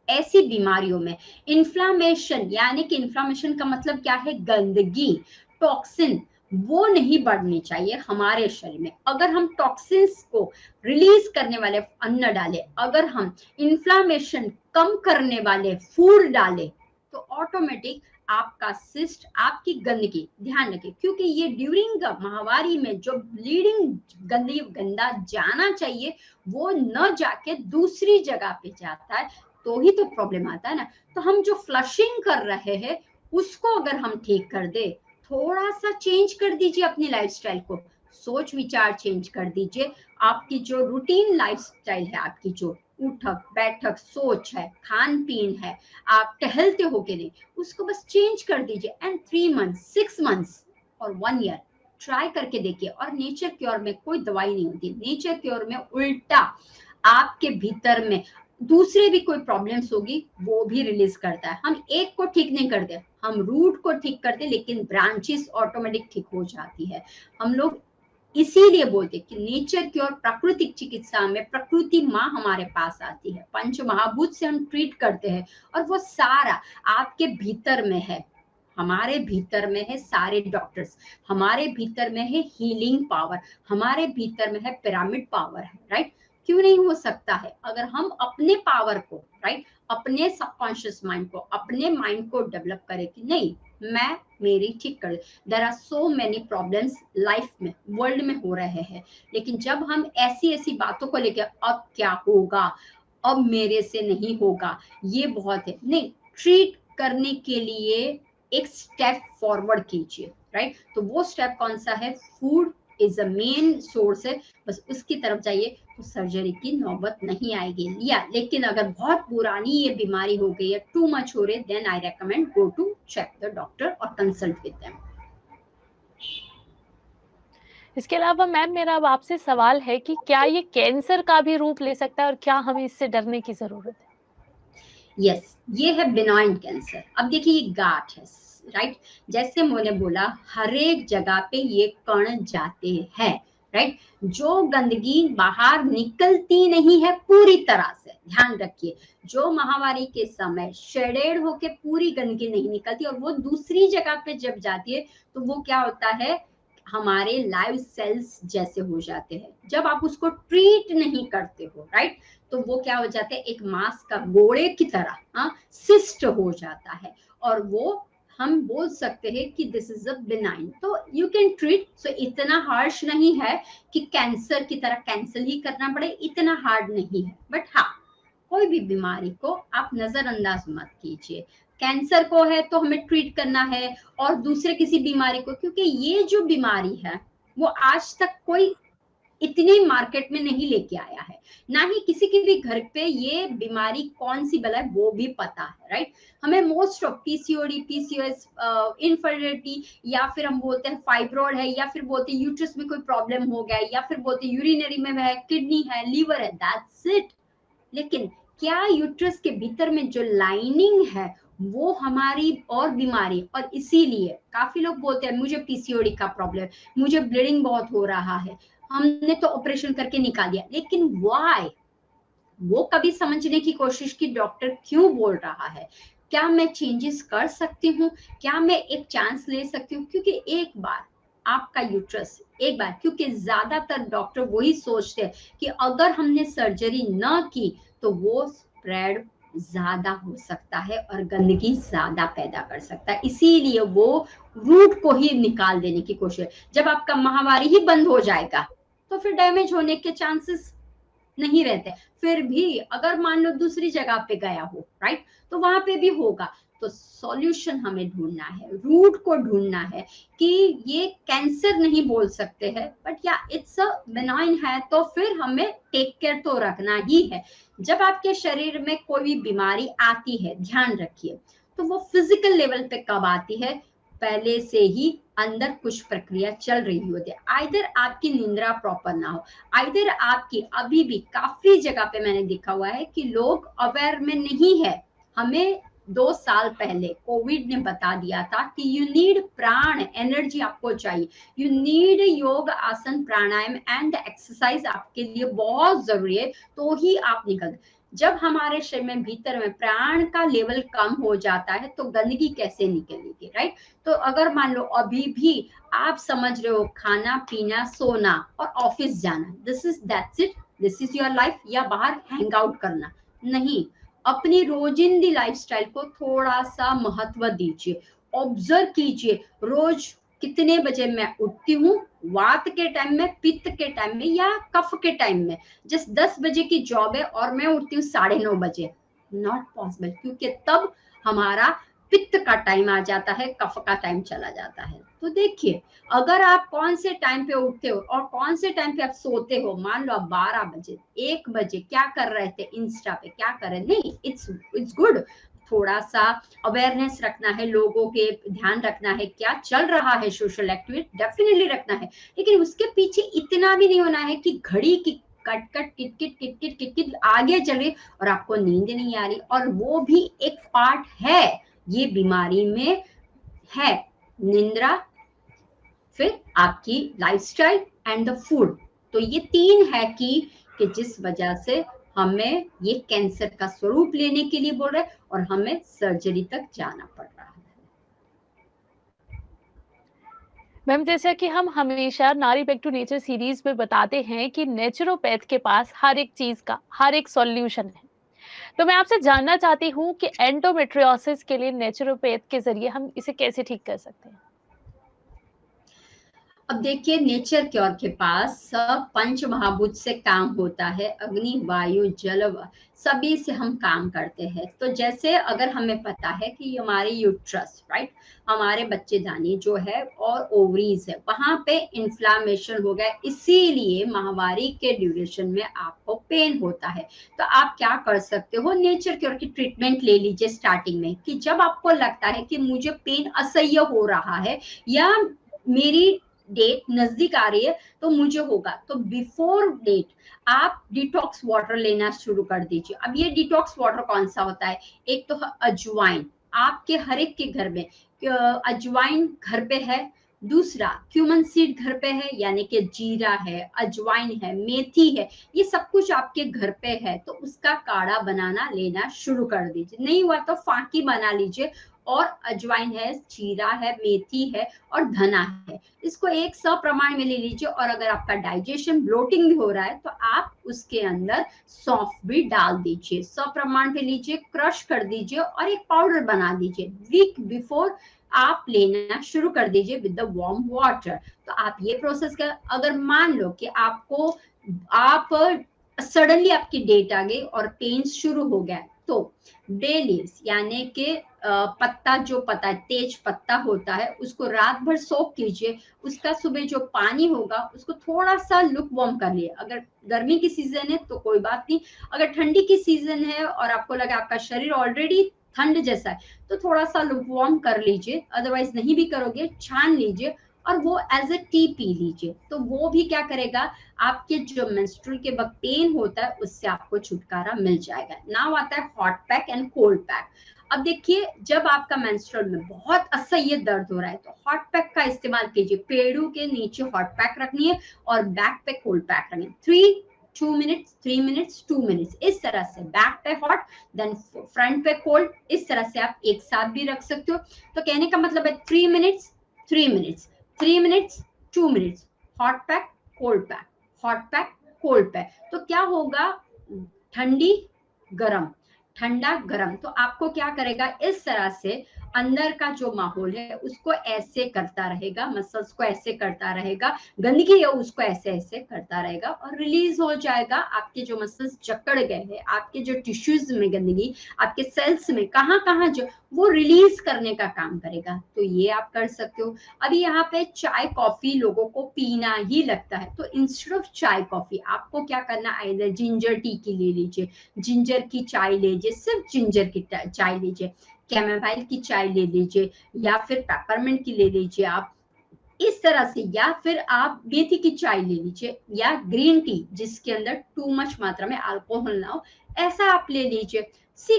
Speaker 2: ऐसी बीमारियों में इन्फ्लामेशन, यानी कि इन्फ्लामेशन का मतलब क्या है? गंदगी, टॉक्सिन, वो नहीं बढ़नी चाहिए हमारे शरीर में। अगर हम टॉक्सिन्स को रिलीज करने वाले अन्न डालें, अगर हम इन्फ्लामेशन कम करने वाले फूड डालें, तो ऑटोमेटिक आपका सिस्ट, आपकी गंदगी, ध्यान रखें, क्योंकि ये ड्यूरिंग महामारी में जो ब्लीडिंग गंदा जाना चाहिए वो न जाके दूसरी जगह पे जाता है, तो ही तो प्रॉब्लम आता है ना। तो हम जो फ्लशिंग कर रहे हैं उसको अगर हम ठीक कर दे, थोड़ा सा चेंज कर दीजिए अपनी लाइफस्टाइल को, सोच विचार चेंज कर दीजिए, आपकी जो रूटीन लाइफस्टाइल है, आपकी जो उठक बैठक सोच है, खान पीन है, आप टहलते हो कि नहीं, उसको बस चेंज कर दीजिए। एंड 3 मंथ्स, 6 मंथ्स और 1 ईयर ट्राई करके देखिए। और नेचर क्योर में कोई दवाई नहीं होती, नेचर क्योर में उल्टा आपके भीतर में दूसरे भी कोई प्रॉब्लम्स होगी वो भी रिलीज करता है। हम एक को ठीक नहीं करते, हम रूट को ठीक करते, लेकिन ब्रांचेस ऑटोमेटिक ठीक हो जाती है। हम लोग इसीलिए बोलते कि नेचर की और प्राकृतिक चिकित्सा में प्रकृति माँ हमारे पास आती है, पंच महाभूत से हम ट्रीट करते हैं, और वो सारा आपके भीतर में है, हमारे भीतर में है सारे डॉक्टर्स, हमारे भीतर में है हीलिंग पावर, हमारे भीतर में है पिरामिड पावर है, राइट। क्यों नहीं हो सकता है? अगर हम अपने पावर को, राइट, अपने सबकॉन्शियस माइंड को, अपने माइंड को डेवलप करें कि नहीं, मैं मेरी ठीक कर। There are so many problems life में, वर्ल्ड में हो रहे हैं, लेकिन जब हम ऐसी ऐसी बातों को लेकर अब क्या होगा, अब मेरे से नहीं होगा, ये बहुत है, नहीं, ट्रीट करने के लिए एक स्टेप फॉरवर्ड कीजिए, राइट। तो वो स्टेप कौन सा है? Food is a main source है, बस उसकी तरफ जाइए तो सर्जरी की नौबत नहीं आएगी। या लेकिन अगर बहुत पुरानी ये बीमारी हो गई है, टू मच हो रहे, then I recommend go to check the doctor और कंसल्ट विद देम।
Speaker 1: इसके अलावा मैम मेरा अब आपसे सवाल है कि क्या ये कैंसर का भी रूप ले सकता है और क्या हमें इससे डरने की जरूरत है?
Speaker 2: यस, ये है बिनाइन कैंसर। अब देखिए ये गांठ है, राइट। जैसे मैंने बोला, हर एक जगह पे ये कण जाते हैं, राइट। जो गंदगी बाहर निकलती नहीं है पूरी तरह से, ध्यान रखिए, जो महामारी के समय शेडेड होके पूरी गंदगी नहीं निकलती और वो दूसरी जगह पे जब जाती है तो वो क्या होता है, हमारे लाइव सेल्स जैसे हो जाते हैं। जब आप उसको ट्रीट नहीं करते हो, राइट, तो वो क्या हो जाता है, एक मांस का गोले की तरह, हाँ, सिस्ट हो जाता है, और वो हम बोल सकते हैं कि दिस इज अ बिनाइन। तो यू कैन ट्रीट, सो इतना हार्श नहीं है कि कैंसर की तरह कैंसिल ही करना पड़े, इतना हार्ड नहीं है। बट हाँ, कोई भी बीमारी को आप नजरअंदाज मत कीजिए। कैंसर को है तो हमें ट्रीट करना है, और दूसरे किसी बीमारी को, क्योंकि ये जो बीमारी है वो आज तक कोई इतनी मार्केट में नहीं लेके आया है, ना ही किसी के भी घर पे ये बीमारी कौन सी बला है वो भी पता है, राइट। हमें most of PCOD, PCOS, infertility, या फिर हम बोलते हैं फाइब्रॉइड है, या फिर बोलते हैं यूट्रस में कोई प्रॉब्लम हो गया, या फिर बोलते हैं यूरिनरी में है, किडनी है, लीवर है, दैट्स इट। लेकिन क्या यूट्रस के भीतर में जो लाइनिंग है वो हमारी और बीमारी, और इसीलिए काफी लोग बोलते हैं मुझे पीसीओडी का प्रॉब्लम, मुझे ब्लीडिंग बहुत हो रहा है, हमने तो ऑपरेशन करके निकाल दिया, लेकिन व्हाई? वो कभी समझने की कोशिश की डॉक्टर क्यों बोल रहा है, क्या मैं चेंजेस कर सकती हूँ, क्या मैं एक चांस ले सकती हूँ? क्योंकि एक बार आपका यूट्रस, एक बार, क्योंकि ज्यादातर डॉक्टर वही सोचते हैं कि अगर हमने सर्जरी न की तो वो स्प्रेड ज्यादा हो सकता है और गंदगी ज्यादा पैदा कर सकता है, इसीलिए वो रूट को ही निकाल देने की कोशिश। जब आपका महामारी ही बंद हो जाएगा तो फिर डैमेज होने के चांसेस नहीं रहते। फिर भी अगर मान लो दूसरी जगह पे गया हो, राइट, तो वहां पे भी होगा। तो सॉल्यूशन हमें ढूंढना है, रूट को ढूंढना है कि ये कैंसर नहीं बोल सकते हैं, बट या इट्स अ बेनाइन है, तो फिर हमें टेक केयर तो रखना ही है। जब आपके शरीर में कोई भी बीमारी आती है, ध्यान रखिए, तो वो फिजिकल लेवल पे कब आती है, पहले से ही अंदर कुछ प्रक्रिया चल रही होती है। आइदर आपकी निंद्रा प्रॉपर ना हो, आइदर आपकी अभी भी काफी जगह पे मैंने देखा हुआ है कि लोग अवेयर में नहीं है। हमें 2 साल पहले कोविड ने बता दिया था कि यू नीड प्राण एनर्जी, आपको चाहिए, यू नीड योग आसन प्राणायाम एंड एक्सरसाइज आपके लिए बहुत जरूरी है, तो ही आप निकल। जब हमारे शरीर में भीतर में प्राण का लेवल कम हो जाता है तो गंदगी कैसे निकलेगी, राइट। तो अगर मान लो अभी भी आप समझ रहे हो खाना पीना सोना और ऑफिस जाना, this is that's it, this is your life, या बाहर हैंग आउट करना, नहीं। अपनी रोजिंदी लाइफस्टाइल को थोड़ा सा महत्व दीजिए, ऑब्जर्व कीजिए रोज कितने बजे मैं उठती हूँ, वात के टाइम में, पित्त के टाइम में या कफ के टाइम में। जिस 10 बजे की जॉब है और मैं उठती हूँ 9:30 बजे, नॉट पॉसिबल, क्योंकि तब हमारा पित्त का टाइम आ जाता है, कफ का टाइम चला जाता है। तो देखिए अगर आप कौन से टाइम पे उठते हो और कौन से टाइम पे आप सोते हो, मान लो आप 12 बजे 1 बजे क्या कर रहे थे, इंस्टा पे क्या कर रहे, नहीं, इट्स गुड, थोड़ा सा अवेयरनेस रखना है, लोगों के ध्यान रखना है क्या चल रहा है, सोशल एक्टिविटी डेफिनेटली रखना है, लेकिन उसके पीछे इतना भी नहीं होना है कि घड़ी की cut cut kit kit kit kit kit kit आगे चल रही और आपको नींद नहीं आ रही। और वो भी एक पार्ट है, ये बीमारी में है, निंद्रा, फिर आपकी लाइफस्टाइल एंड द फूड। तो ये 3 है कि जिस वजह से हमें ये कैंसर का स्वरूप लेने के लिए बोल रहे हैं और हमें सर्जरी तक जाना पड़ रहा है।
Speaker 1: मैम, जैसा कि हम हमेशा नारी बैक टू नेचर सीरीज में बताते हैं कि नेचुरोपैथ के पास हर एक चीज का हर एक सॉल्यूशन है। तो मैं आपसे जानना चाहती हूँ कि एंडोमेट्रियोसिस के लिए नेचुरोपैथ के जरिए हम इसे कैसे ठीक कर सकते हैं।
Speaker 2: अब देखिए नेचर क्योर के पास सब पंच महाभूत से काम होता है, अग्नि वायु जल सभी से हम काम करते हैं। तो जैसे अगर हमें पता है कि हमारे यूट्रस, राइट, हमारे बच्चेदानी जो है और ओवरीज है, वहां पे इन्फ्लामेशन हो गया, इसीलिए माहवारी के ड्यूरेशन में आपको पेन होता है। तो आप क्या कर सकते हो, नेचर क्योर की ट्रीटमेंट ले लीजिए स्टार्टिंग में, कि जब आपको लगता है कि मुझे पेन असह्य हो रहा है या मेरी डेट नजदीक आ रही है तो मुझे होगा, तो बिफोर डेट आप डिटॉक्स वाटर लेना शुरू कर दीजिए। अब ये डिटॉक्स वाटर कौन सा होता है, एक तो अजवाइन, आपके हर एक के घर में अजवाइन घर पे है, दूसरा क्यूमन सीड घर पे है, यानी कि जीरा है, अजवाइन है, मेथी है, ये सब कुछ आपके घर पे है, तो उसका काढ़ा बनाना लेना शुरू कर दीजिए। नहीं हुआ तो फाकी बना लीजिए, और अजवाइन है, जीरा है, मेथी है और धना है, इसको एक सप्रमाण में ले लीजिए। और अगर आपका डाइजेशन ब्लोटिंग भी हो रहा है तो आप उसके अंदर सौंफ भी डाल दीजिए, सप्रमाण पे लीजिए, क्रश कर दीजिए और एक पाउडर बना दीजिए। वीक बिफोर आप लेना शुरू कर दीजिए विद द वार्म वाटर। तो आप ये प्रोसेस कर, अगर मान लो कि आपको आप सडनली आपकी डेट आ गई और पेन शुरू हो गया, तो डेली यानी कि पत्ता, जो पता तेज पत्ता होता है, उसको रात भर सोक कीजिए, उसका सुबह जो पानी होगा उसको थोड़ा सा लुक वार्म कर लिए। अगर गर्मी की सीजन है तो कोई बात नहीं, अगर ठंडी की सीजन है और आपको लगा आपका शरीर ऑलरेडी ठंड जैसा है तो थोड़ा सा लुक वार्म कर लीजिए, अदरवाइज नहीं भी करोगे छान लीजिए और वो एज अ टी पी लीजिए। तो वो भी क्या करेगा, आपके जो मेंस्ट्रुअल के वक्त पेन होता है उससे आपको छुटकारा मिल जाएगा। नाउ आता है hot pack and cold pack. अब देखिए जब आपका मेंस्ट्रुअल में बहुत असह्य दर्द हो रहा है तो हॉट पैक का इस्तेमाल कीजिए, पेड़ों के नीचे हॉट पैक रखनी है और बैक पे कोल्ड पैक रखनी है। 2 मिनट्स 3 मिनट्स 2 मिनट्स, इस तरह से बैक पे हॉट देन फ्रंट पे कोल्ड, इस तरह से आप एक साथ भी रख सकते हो। तो कहने का मतलब है 3 minutes 3 minutes 3 minutes 2 minutes, hot pack cold pack, hot pack cold pack. तो क्या होगा, ठंडी गरम, ठंडा गरम, तो आपको क्या करेगा, इस तरह से अंदर का जो माहौल है उसको ऐसे करता रहेगा, मसल्स को ऐसे करता रहेगा, गंदगी है उसको ऐसे ऐसे करता रहेगा और रिलीज हो जाएगा। आपके जो मसल्स जकड़ गए हैं, आपके जो टिश्यूज में गंदगी, आपके सेल्स में कहाँ कहाँ जो, वो रिलीज करने का काम करेगा। तो ये आप कर सकते हो। अभी यहाँ पे चाय कॉफी लोगों को पीना ही लगता है, तो इंस्टेड ऑफ चाय कॉफी आपको क्या करना, आइदर जिंजर टी की ले लीजिए, जिंजर की चाय लीजिए, सिर्फ जिंजर की चाय लीजिए। कैमोमाइल की चाय ले लीजिए या फिर पेपरमिंट की ले लीजिए आप, इस तरह से, या फिर आप मेथी की चाय ले लीजिए या ग्रीन टी जिसके अंदर टू मच मात्रा में अल्कोहल ना हो, ऐसा आप ले लीजिए। सी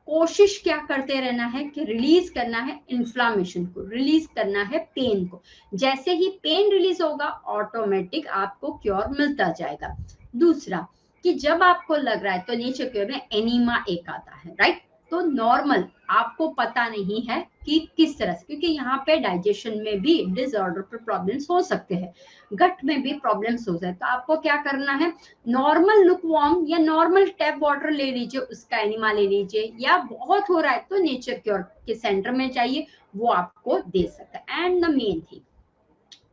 Speaker 2: कोशिश क्या करते रहना है कि रिलीज करना है इन्फ्लामेशन को, रिलीज करना है पेन को। जैसे ही पेन रिलीज होगा ऑटोमेटिक आपको क्योर मिलता जाएगा। दूसरा कि जब आपको लग रहा है तो नेचर क्योर में एनीमा एक आता है, राइट? तो नॉर्मल आपको पता नहीं है कि किस तरह से, क्योंकि यहाँ पे डाइजेशन में भी डिसऑर्डर पर प्रॉब्लम्स हो सकते हैं, गट में भी प्रॉब्लम्स हो सकते हैं। तो आपको क्या करना है, नॉर्मल लुक वार्म या नॉर्मल टैप वाटर ले लीजिए, उसका एनिमा ले लीजिए, या बहुत हो रहा है तो नेचर क्योर के सेंटर में चाहिए, वो आपको दे सकता है। एंड द मेन थिंग,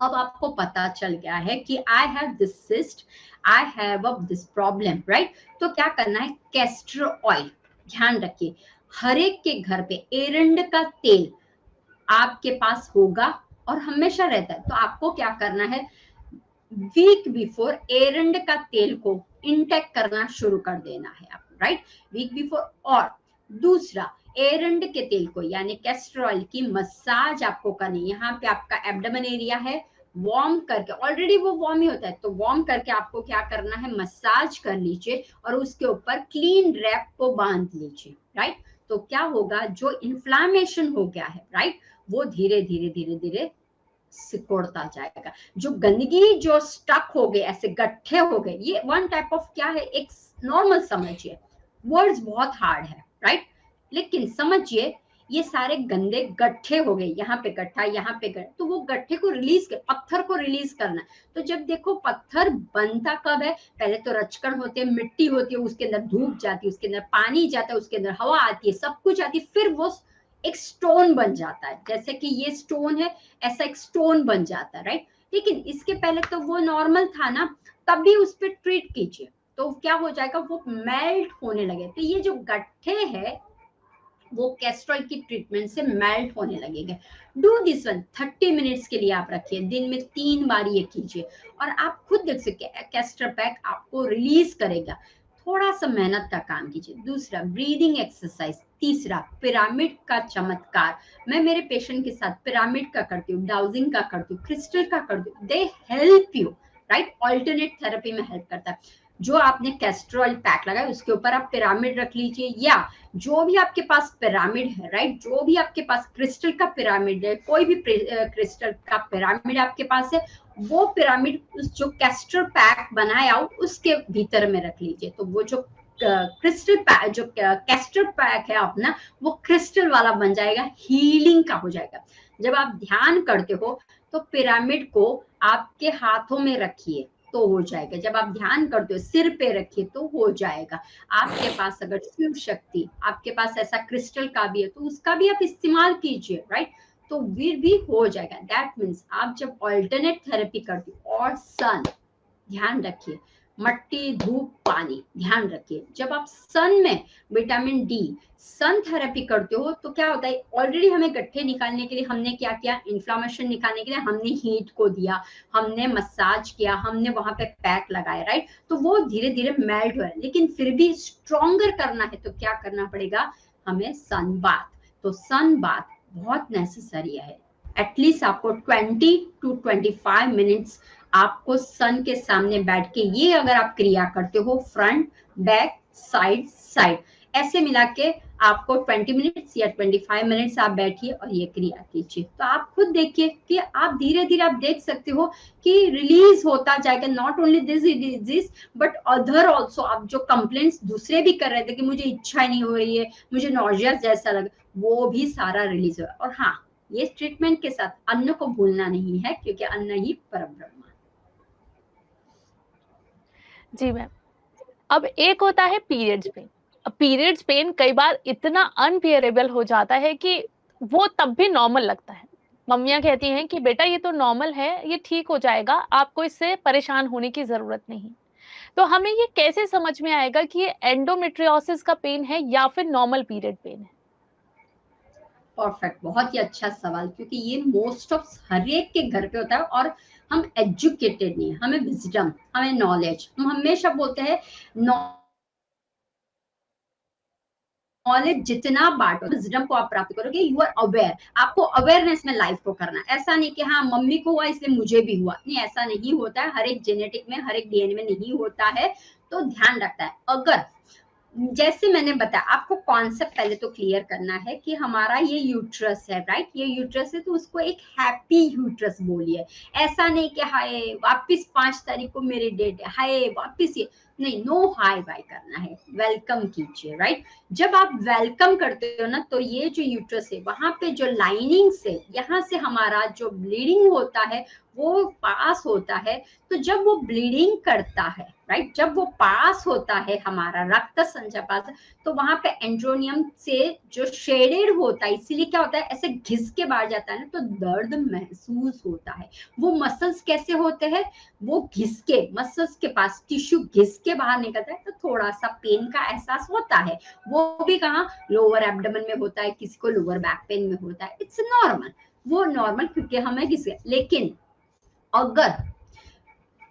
Speaker 2: अब आपको पता चल गया है कि I have this cyst, I have a this problem, right? तो क्या करना है, कैस्टर ऑयल, ध्यान रखिए हर एक के घर पे एरंड का तेल आपके पास होगा और हमेशा रहता है। तो आपको क्या करना है, वीक बिफोर एरंड का तेल को इंटेक करना शुरू कर देना है आपको, राइट? Week before. और दूसरा, एरंड के तेल को यानी कैस्टर ऑयल की मसाज आपको करनी है। यहाँ पे आपका एब्डोमेन एरिया है, वार्म करके, ऑलरेडी वो वार्म ही होता है, तो वार्म करके आपको क्या करना है, मसाज कर लीजिए और उसके ऊपर क्लीन रैप को बांध लीजिए, राइट? तो क्या होगा, जो इन्फ्लामेशन हो गया है, राइट, वो धीरे धीरे धीरे धीरे सिकुड़ता जाएगा। जो गंदगी जो स्टक हो गए, ऐसे गट्ठे हो गए, ये वन टाइप ऑफ क्या है, एक नॉर्मल समझिए, वर्ड्स बहुत हार्ड है, राइट? लेकिन समझिए ये सारे गंदे गट्ठे हो गए, यहाँ पे गट्ठा, यहाँ पे गट्ठा, तो वो गट्ठे को रिलीज कर, पत्थर को रिलीज करना। तो जब देखो पत्थर बनता कब है, पहले तो रचकण होते हैं, मिट्टी होती है, उसके अंदर धूप जाती है, उसके अंदर पानी जाता है, उसके अंदर हवा आती है, सब कुछ आती है, फिर वो एक स्टोन बन जाता है। जैसे कि ये स्टोन है, ऐसा एक स्टोन बन जाता है, राइट? लेकिन इसके पहले तो वो नॉर्मल था ना, तब भी उस पर ट्रीट कीजिए तो क्या हो जाएगा, वो मेल्ट होने लगे। तो ये जो गट्ठे है वो कैस्ट्रॉल की ट्रीटमेंट से मेल्ट होने लगेंगे। डू दिस वन 30 मिनट्स के लिए आप रखिए, दिन में 3 बार ये कीजिए और आप खुद देख सकते हैं कैस्टर पैक आपको रिलीज करेगा। थोड़ा सा मेहनत का काम कीजिए। दूसरा, ब्रीदिंग एक्सरसाइज। तीसरा, पिरामिड का चमत्कार। मैं मेरे पेशेंट के साथ पिरामिड का करती हूँ, डाउजिंग का करती हूँ, क्रिस्टल का करती हूँ, they help you, right? Alternate therapy में हेल्प करता है। जो आपने कैस्ट्रॉल पैक लगाया उसके ऊपर आप पिरामिड रख लीजिए, या जो भी आपके पास पिरामिड है, राइट, जो भी आपके पास क्रिस्टल का पिरामिड है, कोई भी क्रिस्टल का पिरामिड आपके पास है, वो पिरामिड जो कैस्टर पैक बनाया उसके भीतर में रख लीजिए। तो वो जो क्रिस्टल पैक, जो कैस्टर पैक है अपना, वो क्रिस्टल वाला बन जाएगा, हीलिंग का हो जाएगा। जब आप ध्यान करते हो तो पिरामिड को आपके हाथों में रखिए तो हो जाएगा। जब आप ध्यान करते हो सिर पे रखिए तो हो जाएगा। आपके पास अगर शिव शक्ति, आपके पास ऐसा क्रिस्टल का भी है तो उसका भी आप इस्तेमाल कीजिए, राइट? तो फिर भी हो जाएगा। दैट मीन्स आप जब ऑल्टरनेट थेरेपी करते हो, और सन, ध्यान रखिए, मट्टी, धूप, पानी, ध्यान रखिए। जब आप सन में विटामिन डी, सन थेरेपी करते हो तो क्या होता है, ऑलरेडी हमें गट्ठे निकालने के लिए हमने क्या किया, इन्फ्लामेशन निकालने के लिए हमने हीट को दिया, हमने मसाज किया, हमने वहां पे पैक लगाया, राइट? तो वो धीरे धीरे मेल्ट हो रहा है। लेकिन फिर भी स्ट्रॉन्गर करना है तो क्या करना पड़ेगा, हमें सन बाथ। तो सन बाथ बहुत नेसेसरी है। एटलीस्ट आपको 20 to 25 मिनट्स आपको सन के सामने बैठ के, ये अगर आप क्रिया करते हो, फ्रंट, बैक, साइड, साइड, ऐसे मिला के आपको 20 मिनट्स या 25 मिनट्स आप बैठिए और ये क्रिया कीजिए। तो आप खुद देखिए कि आप धीरे धीरे आप देख सकते हो कि रिलीज होता जाएगा। Not only this disease but other also. आप जो कंप्लेंट्स दूसरे भी कर रहे थे कि मुझे इच्छा नहीं हो रही है, मुझे नॉजिया जैसा लग, वो भी सारा रिलीज हो। और हाँ, ये ट्रीटमेंट के साथ अन्न को भूलना नहीं है, क्योंकि अन्न ही परब्रह्म।
Speaker 1: जी मैम। अब एक होता है पीरियड्स पेन। अब पीरियड्स पेन कई बार इतना अनबियरेबल हो जाता है कि वो तब भी नॉर्मल लगता है। मम्मियाँ कहती हैं कि बेटा ये तो नॉर्मल है, ये ठीक हो जाएगा, आपको इससे परेशान होने की जरूरत नहीं। तो हमें ये कैसे समझ में आएगा कि ये एंडोमेट्रियोसिस का पेन है या फिर नॉर्मल पीरियड पेन है?
Speaker 2: परफेक्ट, बहुत ही अच्छा सवाल, क्योंकि ये मोस्ट ऑफ हर एक के घर पे होता है और हम एजुकेटेड नहीं है, हमें विजडम, हमें नॉलेज, हम हमेशा बोलते हैं नॉलेज जितना बांटो, विजडम को आप प्राप्त करोगे, यू आर अवेयर, आपको अवेयरनेस में लाइफ को करना। ऐसा नहीं कि हाँ मम्मी को हुआ इसलिए मुझे भी हुआ, नहीं, ऐसा नहीं होता है। हर एक जेनेटिक में, हर एक डीएनए में नहीं होता है, तो ध्यान रखता है। अगर जैसे मैंने बताया, आपको कॉन्सेप्ट पहले तो क्लियर करना है कि हमारा ये यूट्रस है, राइट, ये यूट्रस है, तो उसको एक हैप्पी यूट्रस बोलिए। ऐसा नहीं कि हाय वापिस 5 तारीख को मेरी डेट है, हाय वापिस ये नहीं, नो हाय बाय करना है, वेलकम कीजिए, राइट। जब आप वेलकम करते हो ना, तो ये जो यूट्रस है वहां पे जो लाइनिंग से यहाँ से हमारा जो ब्लीडिंग होता है वो पास होता है। तो जब वो ब्लीडिंग करता है, राइट, जब वो पास होता है हमारा रक्त संचय पास, तो वहां पे एंड्रोनियम से जो शेडेड होता है, इसीलिए क्या होता है ऐसे घिस के बाहर जाता है ना, तो दर्द महसूस होता है। वो मसल्स कैसे होते हैं, वो घिस के मसल्स के पास टिश्यू घिस के बाहर निकलता है, तो थोड़ा सा पेन का एहसास होता है। वो भी कहाँ, लोअर एब्डोमेन में होता है, किसी को लोअर बैक पेन में होता है, इट्स नॉर्मल, वो नॉर्मल, क्योंकि हमें किसी, लेकिन अगर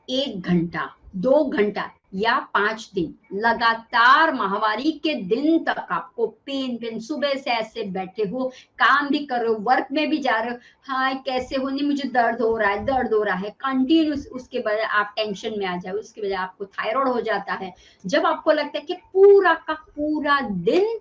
Speaker 2: 1 घंटा 2 घंटा या 5 दिन लगातार माहवारी के दिन तक आपको पेन सुबह से ऐसे बैठे हो, काम भी कर रहे हो, वर्क में भी जा रहे हो, हाँ कैसे हो, नहीं मुझे दर्द हो रहा है, दर्द हो रहा है कंटिन्यूस, उसके बाद आप टेंशन में आ जाओ, उसके बाद आपको थायराइड हो जाता है। जब आपको लगता है कि पूरा का पूरा दिन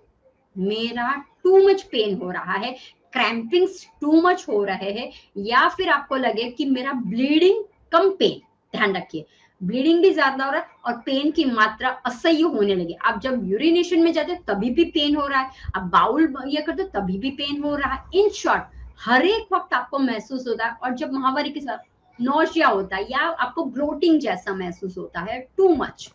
Speaker 2: मेरा टू मच पेन हो रहा है, क्रैम्पिंग्स टू मच हो रहे हैं, या फिर आपको लगे कि मेरा ब्लीडिंग कम पेन, ध्यान रखिए, ब्लीडिंग भी ज्यादा हो रहा है और पेन की मात्रा असह्य होने लगी। आप जब यूरिनेशन में जाते हैं तभी भी पेन हो रहा है, आप बाउल ये करते हो तभी भी पेन हो रहा है। इन शॉर्ट, हर एक वक्त आपको महसूस होता है। और जब महावारी के साथ नौशिया होता है या आपको ब्लोटिंग जैसा महसूस होता है, टू मच,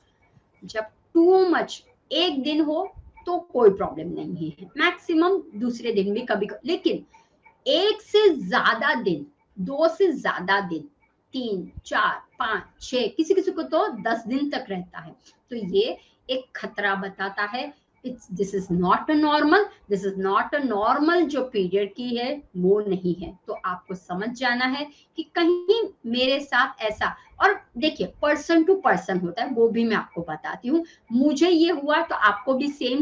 Speaker 2: जब टू मच एक दिन हो तो कोई प्रॉब्लम नहीं है, मैक्सिमम दूसरे दिन भी कभी, लेकिन 1 से ज्यादा दिन, 2 से ज्यादा दिन, 3 4 5 6, किसी किसी को तो 10 दिन तक रहता है, तो ये एक खतरा बताता है। This is not a normal, this is not a normal, जो पीरियड की है वो नहीं है। तो आपको समझ जाना है कि कहीं मेरे साथ ऐसा, और देखिए पर्सन टू पर्सन होता है, वो भी मैं आपको बताती हूँ। मुझे ये हुआ तो आपको भी सेम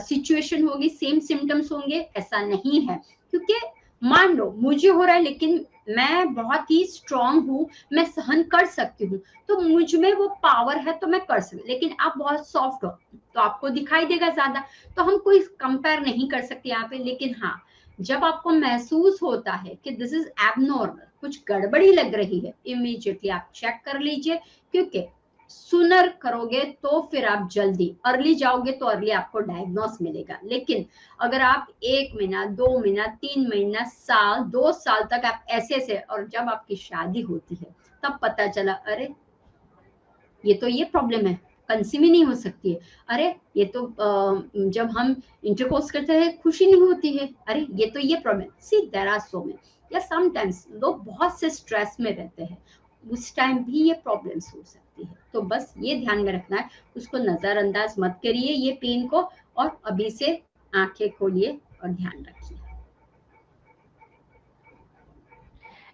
Speaker 2: सिचुएशन होगी, सेम सिम्टम्स होंगे, ऐसा नहीं है। क्योंकि मान लो मुझे हो रहा है लेकिन मैं बहुत ही स्ट्रांग हूँ, मैं सहन कर सकती हूँ, तो मुझ में वो पावर है, तो मैं कर सकती। लेकिन आप बहुत सॉफ्ट हो तो आपको दिखाई देगा ज्यादा, तो हम कोई कंपेयर नहीं कर सकते यहाँ पे। लेकिन हाँ, जब आपको महसूस होता है कि दिस इज एबनॉर्मल, कुछ गड़बड़ी लग रही है, इमीडिएटली आप चेक कर लीजिए। क्योंकि सुनर करोगे तो फिर आप जल्दी, अर्ली जाओगे तो अर्ली आपको डायग्नोस मिलेगा। लेकिन अगर आप 1 महीना 2 महीना 3 महीना साल 2 साल तक आप ऐसे से, और जब आपकी शादी होती है तब पता चला अरे ये तो ये प्रॉब्लम है, कंसीव ही नहीं हो सकती है, अरे ये तो जब हम इंटरकोर्स करते हैं खुशी नहीं होती है, अरे ये तो ये problem, see there are so many. या समटाइम्स लोग बहुत से स्ट्रेस में रहते हैं, उस टाइम भी ये प्रॉब्लम्स हो सकती है। तो बस ये ध्यान में रखना है, उसको नजरअंदाज मत करिए ये पेन को, और अभी से आंखें खोलिए और ध्यान रखिए।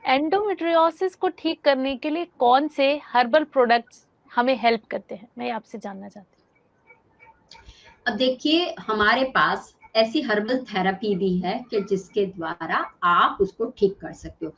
Speaker 1: एंडोमेट्रियोसिस को ठीक करने के लिए कौन से हर्बल प्रोडक्ट्स हमें हेल्प करते हैं, मैं आपसे जानना चाहती हूँ।
Speaker 2: अब देखिए हमारे पास ऐसी हर्बल थेरेपी भी है कि जिसके द्वारा आप उसको ठीक कर सकते हो।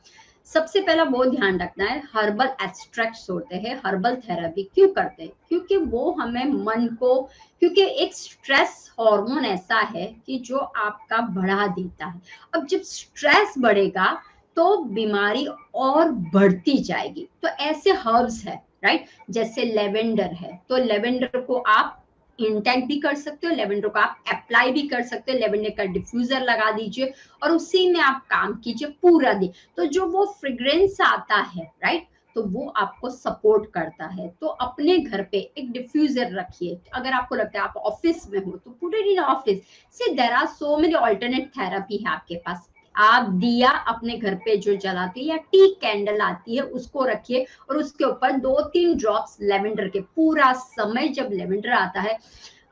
Speaker 2: सबसे पहला वो ध्यान रखना है, हर्बल एक्सट्रैक्ट्स होते हैं, हर्बल थेरेपी क्यों करते हैं, क्योंकि वो हमें मन को, क्योंकि एक स्ट्रेस हार्मोन ऐसा है कि जो आपका बढ़ा देता है। अब जब स्ट्रेस बढ़ेगा तो बीमारी और बढ़ती जाएगी। तो ऐसे हर्ब्स है, राइट, जैसे लेवेंडर है, तो लेवेंडर को आप इंटेक भी कर सकते हो, लेवेंडर को आप अप्लाई भी कर सकते हो, लेवेंडर का डिफ्यूजर लगा दीजिए और उसी में आप काम कीजिए पूरा दिन। तो जो वो फ्रेग्रेंस आता है, राइट, तो वो आपको सपोर्ट करता है। तो अपने घर पे एक डिफ्यूजर रखिए। अगर आपको लगता है आप ऑफिस में हो तो put it in office. See there are so many alternate therapy है आपके पास। आप दिया अपने घर पे जो जलाते हैं या टी कैंडल आती है उसको रखिए और उसके ऊपर 2-3 ड्रॉप्स लेवेंडर के, पूरा समय जब लेवेंडर आता है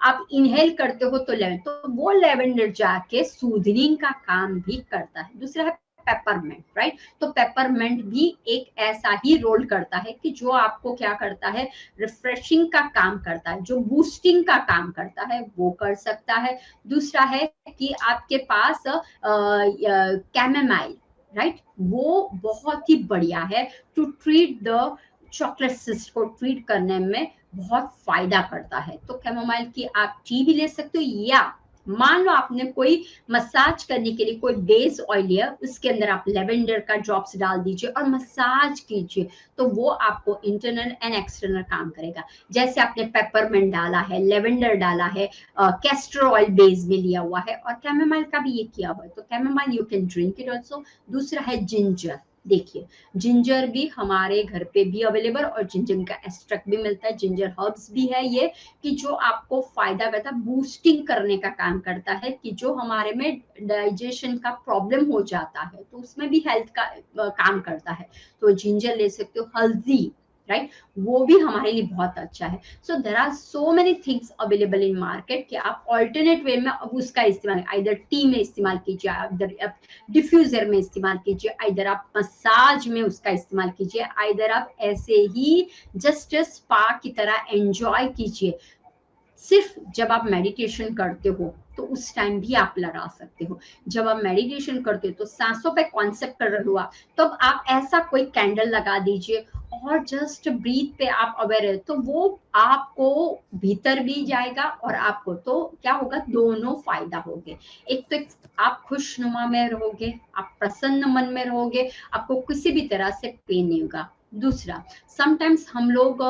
Speaker 2: आप इनहेल करते हो तो लेवेंडर, तो वो लेवेंडर जाके सूदनिंग का काम भी करता है। दूसरा है पेपरमेंट, राइट। तो पेपरमेंट भी एक ऐसा ही रोल करता है कि जो आपको क्या करता है, रिफ्रेशिंग का काम करता है, जो बूस्टिंग का काम करता है वो कर सकता है। दूसरा है कि आपके पास कैमोमाइल, राइट, वो बहुत ही बढ़िया है to treat the chocolate cyst को ट्रीट करने में बहुत फायदा करता है। तो कैमोमाइल की आप टी भी ले सकते हो, या मान लो आपने कोई मसाज करने के लिए कोई बेस ऑयल लिया, उसके अंदर आप लेवेंडर का ड्रॉप्स डाल दीजिए और मसाज कीजिए, तो वो आपको इंटरनल एंड एक्सटर्नल काम करेगा। जैसे आपने पेपरमेंट डाला है, लेवेंडर डाला है, कैस्टर ऑयल बेस में लिया हुआ है, और कैमोमाइल का भी ये किया हुआ है, तो chamomile you can drink it also. दूसरा है जिंजर। देखिए, जिंजर भी हमारे घर पे भी अवेलेबल, और जिंजर का एक्सट्रैक्ट भी मिलता है। जिंजर हर्ब्स भी है ये, कि जो आपको फायदा करता है, बूस्टिंग करने का काम करता है, कि जो हमारे में डाइजेशन का प्रॉब्लम हो जाता है तो उसमें भी हेल्थ का काम करता है। तो जिंजर ले सकते हो। हल्दी, राइट, वो भी हमारे लिए बहुत अच्छा है। So there are so many things available in market कि आप ऑल्टरनेट वे में अब उसका इस्तेमाल, इधर टी में इस्तेमाल कीजिए, इधर डिफ्यूजर में इस्तेमाल कीजिए, इधर आप मसाज में उसका इस्तेमाल कीजिए, इधर आप ऐसे ही जस्ट स्पा की तरह एंजॉय कीजिए। सिर्फ जब आप मेडिटेशन करते हो तो उस टाइम भी आप लगा सकते हो। जब आप मेडिटेशन करते हो तो सांसों पे कॉन्सेप्ट कर रहे हो आप, तो आप ऐसा कोई कैंडल लगा दीजिए और जस्ट ब्रीथ पे आप अवेयर है, तो वो आपको भीतर भी जाएगा और आपको तो क्या होगा, दोनों फायदा होगे। एक तो आप खुशनुमा में रहोगे, आप प्रसन्न मन में रहोगे, आपको किसी भी तरह से पेन नहीं होगा। दूसरा, समटाइम्स हम लोग